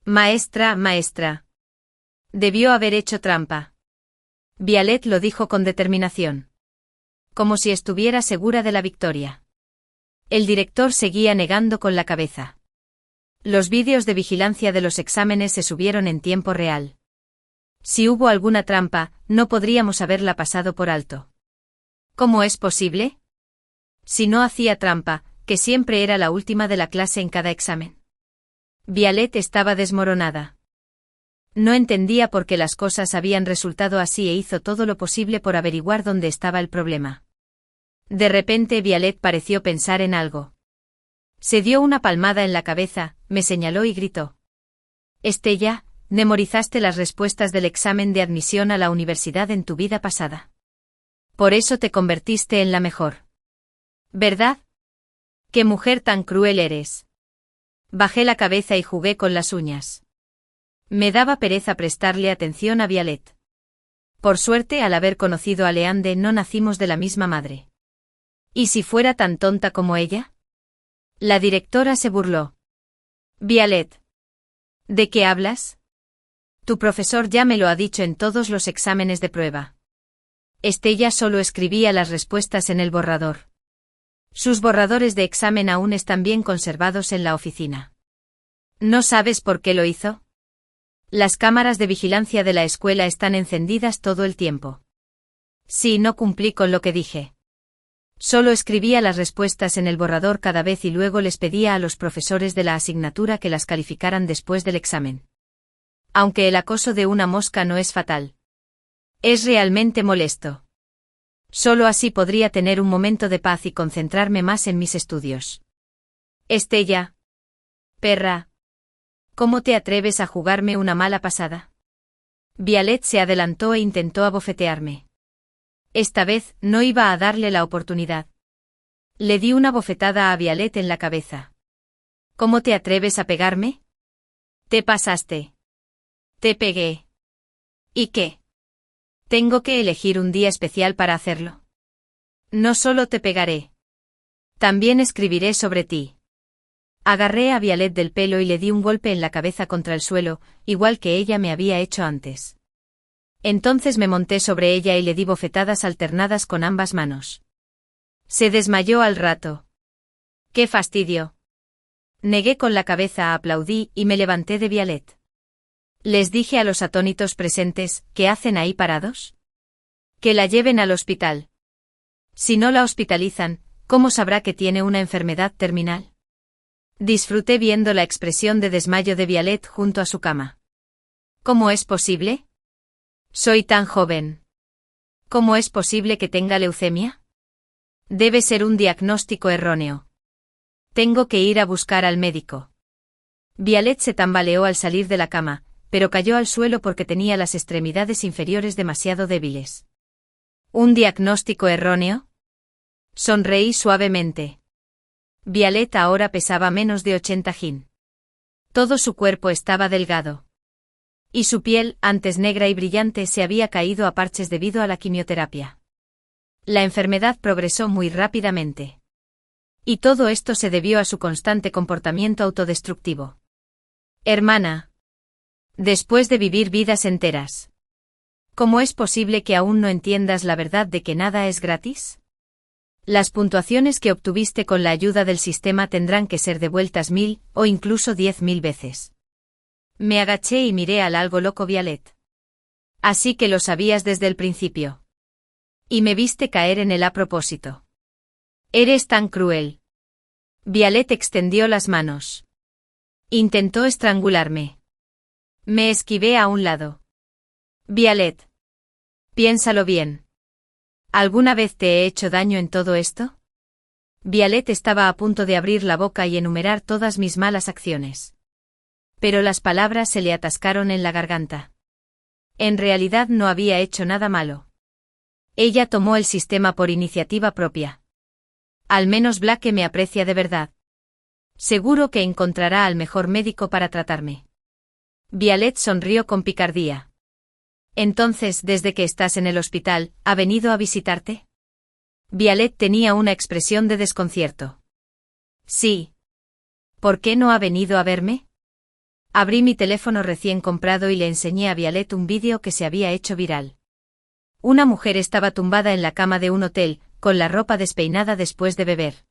Maestra. Debió haber hecho trampa. Violet lo dijo con determinación. Como si estuviera segura de la victoria. El director seguía negando con la cabeza. Los vídeos de vigilancia de los exámenes se subieron en tiempo real. Si hubo alguna trampa, no podríamos haberla pasado por alto. ¿Cómo es posible? Si no hacía trampa, que siempre era la última de la clase en cada examen. Violet estaba desmoronada. No entendía por qué las cosas habían resultado así e hizo todo lo posible por averiguar dónde estaba el problema. De repente Violet pareció pensar en algo. Se dio una palmada en la cabeza, me señaló y gritó. Estella, memorizaste las respuestas del examen de admisión a la universidad en tu vida pasada. Por eso te convertiste en la mejor. ¿Verdad? ¡Qué mujer tan cruel eres! Bajé la cabeza y jugué con las uñas. Me daba pereza prestarle atención a Violet. Por suerte, al haber conocido a Leande, no nacimos de la misma madre. ¿Y si fuera tan tonta como ella? La directora se burló. Violet. ¿De qué hablas? Tu profesor ya me lo ha dicho en todos los exámenes de prueba. Estella solo escribía las respuestas en el borrador. Sus borradores de examen aún están bien conservados en la oficina. ¿No sabes por qué lo hizo? Las cámaras de vigilancia de la escuela están encendidas todo el tiempo. Sí, no cumplí con lo que dije. Solo escribía las respuestas en el borrador cada vez y luego les pedía a los profesores de la asignatura que las calificaran después del examen. Aunque el acoso de una mosca no es fatal. Es realmente molesto. Solo así podría tener un momento de paz y concentrarme más en mis estudios. Estella. Perra. ¿Cómo te atreves a jugarme una mala pasada? Violet se adelantó e intentó abofetearme. Esta vez no iba a darle la oportunidad. Le di una bofetada a Violet en la cabeza. ¿Cómo te atreves a pegarme? Te pasaste. Te pegué. ¿Y qué? ¿Tengo que elegir un día especial para hacerlo? No solo te pegaré. También escribiré sobre ti. Agarré a Violet del pelo y le di un golpe en la cabeza contra el suelo, igual que ella me había hecho antes. Entonces me monté sobre ella y le di bofetadas alternadas con ambas manos. Se desmayó al rato. ¡Qué fastidio! Negué con la cabeza, aplaudí y me levanté de Violet. Les dije a los atónitos presentes, ¿qué hacen ahí parados? Que la lleven al hospital. Si no la hospitalizan, ¿cómo sabrá que tiene una enfermedad terminal? Disfruté viendo la expresión de desmayo de Violet junto a su cama. ¿Cómo es posible? Soy tan joven. ¿Cómo es posible que tenga leucemia? Debe ser un diagnóstico erróneo. Tengo que ir a buscar al médico. Violet se tambaleó al salir de la cama, pero cayó al suelo porque tenía las extremidades inferiores demasiado débiles. ¿Un diagnóstico erróneo? Sonreí suavemente. Violet ahora pesaba menos de 80 kg. Todo su cuerpo estaba delgado. Y su piel, antes negra y brillante, se había caído a parches debido a la quimioterapia. La enfermedad progresó muy rápidamente. Y todo esto se debió a su constante comportamiento autodestructivo. Hermana. Después de vivir vidas enteras, ¿cómo es posible que aún no entiendas la verdad de que nada es gratis? Las puntuaciones que obtuviste con la ayuda del sistema tendrán que ser devueltas 1000 o incluso 10.000 veces. Me agaché y miré al algo loco Violet. Así que lo sabías desde el principio. Y me viste caer en él a propósito. Eres tan cruel. Violet extendió las manos. Intentó estrangularme. Me esquivé a un lado. Violet. Piénsalo bien. ¿Alguna vez te he hecho daño en todo esto? Violet estaba a punto de abrir la boca y enumerar todas mis malas acciones. Pero las palabras se le atascaron en la garganta. En realidad no había hecho nada malo. Ella tomó el sistema por iniciativa propia. Al menos Blake me aprecia de verdad. Seguro que encontrará al mejor médico para tratarme. Violet sonrió con picardía. Entonces, desde que estás en el hospital, ¿ha venido a visitarte? Violet tenía una expresión de desconcierto. Sí. ¿Por qué no ha venido a verme? Abrí mi teléfono recién comprado y le enseñé a Violet un vídeo que se había hecho viral. Una mujer estaba tumbada en la cama de un hotel, con la ropa despeinada después de beber.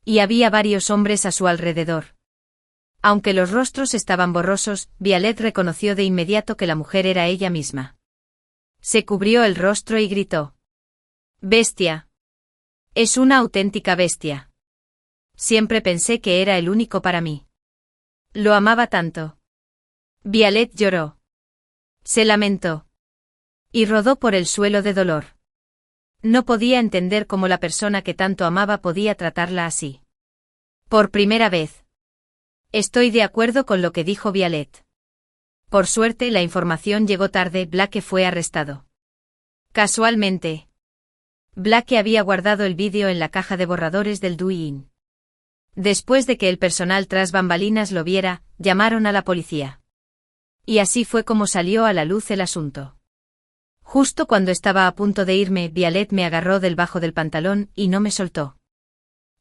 Y había varios hombres a su alrededor. Aunque los rostros estaban borrosos, Violet reconoció de inmediato que la mujer era ella misma. Se cubrió el rostro y gritó. «¡Bestia! Es una auténtica bestia. Siempre pensé que era el único para mí. Lo amaba tanto». Violet lloró. Se lamentó. Y rodó por el suelo de dolor. No podía entender cómo la persona que tanto amaba podía tratarla así. Por primera vez. Estoy de acuerdo con lo que dijo Violet. Por suerte la información llegó tarde, Blake fue arrestado. Casualmente. Blake había guardado el vídeo en la caja de borradores del DUI. Después de que el personal tras bambalinas lo viera, llamaron a la policía. Y así fue como salió a la luz el asunto. Justo cuando estaba a punto de irme, Violet me agarró del bajo del pantalón y no me soltó.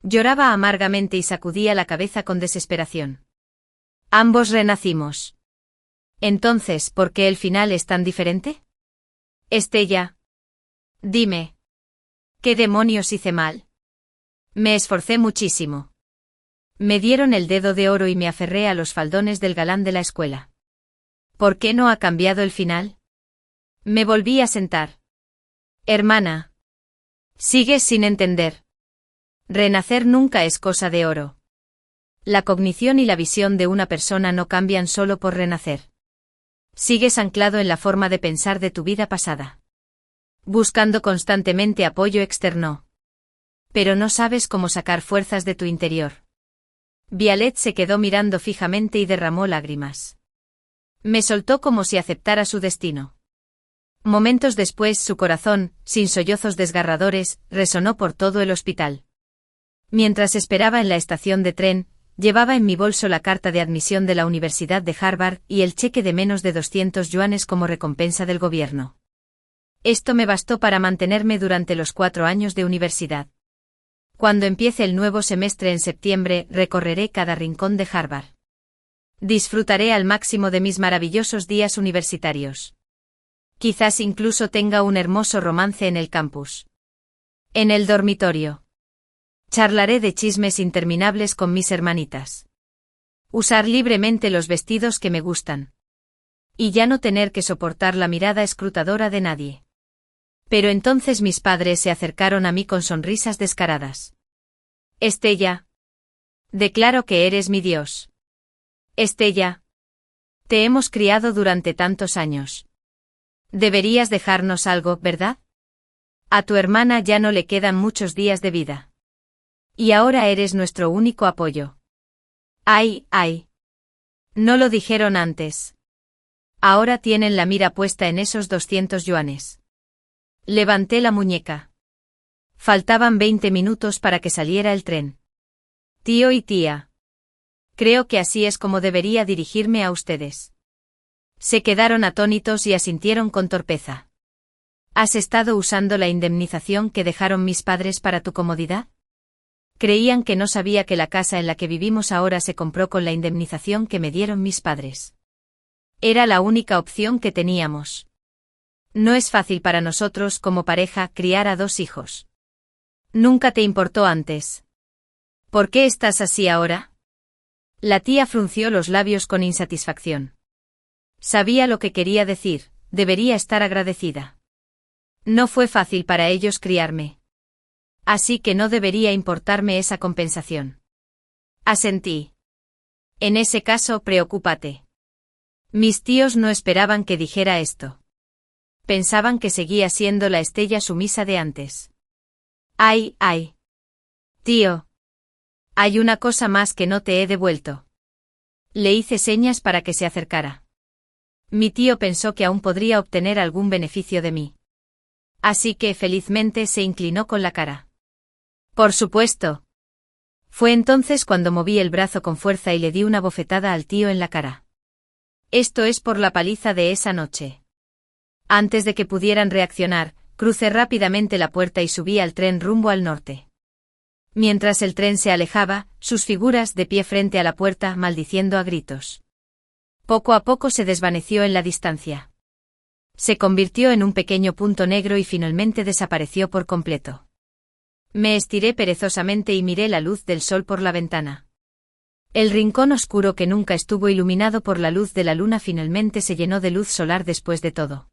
Lloraba amargamente y sacudía la cabeza con desesperación. Ambos renacimos. Entonces, ¿por qué el final es tan diferente? Estella. Dime. ¿Qué demonios hice mal? Me esforcé muchísimo. Me dieron el dedo de oro y me aferré a los faldones del galán de la escuela. ¿Por qué no ha cambiado el final? Me volví a sentar. Hermana. Sigues sin entender. Renacer nunca es cosa de oro. La cognición y la visión de una persona no cambian solo por renacer. Sigues anclado en la forma de pensar de tu vida pasada. Buscando constantemente apoyo externo. Pero no sabes cómo sacar fuerzas de tu interior. Violet se quedó mirando fijamente y derramó lágrimas. Me soltó como si aceptara su destino. Momentos después su corazón, sin sollozos desgarradores, resonó por todo el hospital. Mientras esperaba en la estación de tren, llevaba en mi bolso la carta de admisión de la Universidad de Harvard y el cheque de menos de 200 yuanes como recompensa del gobierno. Esto me bastó para mantenerme durante los 4 años de universidad. Cuando empiece el nuevo semestre en septiembre, recorreré cada rincón de Harvard. Disfrutaré al máximo de mis maravillosos días universitarios. Quizás incluso tenga un hermoso romance en el campus. En el dormitorio. Charlaré de chismes interminables con mis hermanitas. Usar libremente los vestidos que me gustan. Y ya no tener que soportar la mirada escrutadora de nadie. Pero entonces mis padres se acercaron a mí con sonrisas descaradas. Estella. Declaro que eres mi Dios. Estella. Te hemos criado durante tantos años. Deberías dejarnos algo, ¿verdad? A tu hermana ya no le quedan muchos días de vida. Y ahora eres nuestro único apoyo. ¡Ay, ay! No lo dijeron antes. Ahora tienen la mira puesta en esos 200 yuanes. Levanté la muñeca. Faltaban 20 minutos para que saliera el tren. Tío y tía. Creo que así es como debería dirigirme a ustedes. Se quedaron atónitos y asintieron con torpeza. ¿Has estado usando la indemnización que dejaron mis padres para tu comodidad? Creían que no sabía que la casa en la que vivimos ahora se compró con la indemnización que me dieron mis padres. Era la única opción que teníamos. No es fácil para nosotros como pareja criar a 2 hijos. Nunca te importó antes. ¿Por qué estás así ahora? La tía frunció los labios con insatisfacción. Sabía lo que quería decir, debería estar agradecida. No fue fácil para ellos criarme. Así que no debería importarme esa compensación. Asentí. En ese caso, preocúpate. Mis tíos no esperaban que dijera esto. Pensaban que seguía siendo la Estella sumisa de antes. ¡Ay, ay! Tío. Hay una cosa más que no te he devuelto. Le hice señas para que se acercara. Mi tío pensó que aún podría obtener algún beneficio de mí. Así que felizmente se inclinó con la cara. Por supuesto. Fue entonces cuando moví el brazo con fuerza y le di una bofetada al tío en la cara. Esto es por la paliza de esa noche. Antes de que pudieran reaccionar, crucé rápidamente la puerta y subí al tren rumbo al norte. Mientras el tren se alejaba, sus figuras de pie frente a la puerta maldiciendo a gritos. Poco a poco se desvaneció en la distancia. Se convirtió en un pequeño punto negro y finalmente desapareció por completo. Me estiré perezosamente y miré la luz del sol por la ventana. El rincón oscuro que nunca estuvo iluminado por la luz de la luna finalmente se llenó de luz solar después de todo.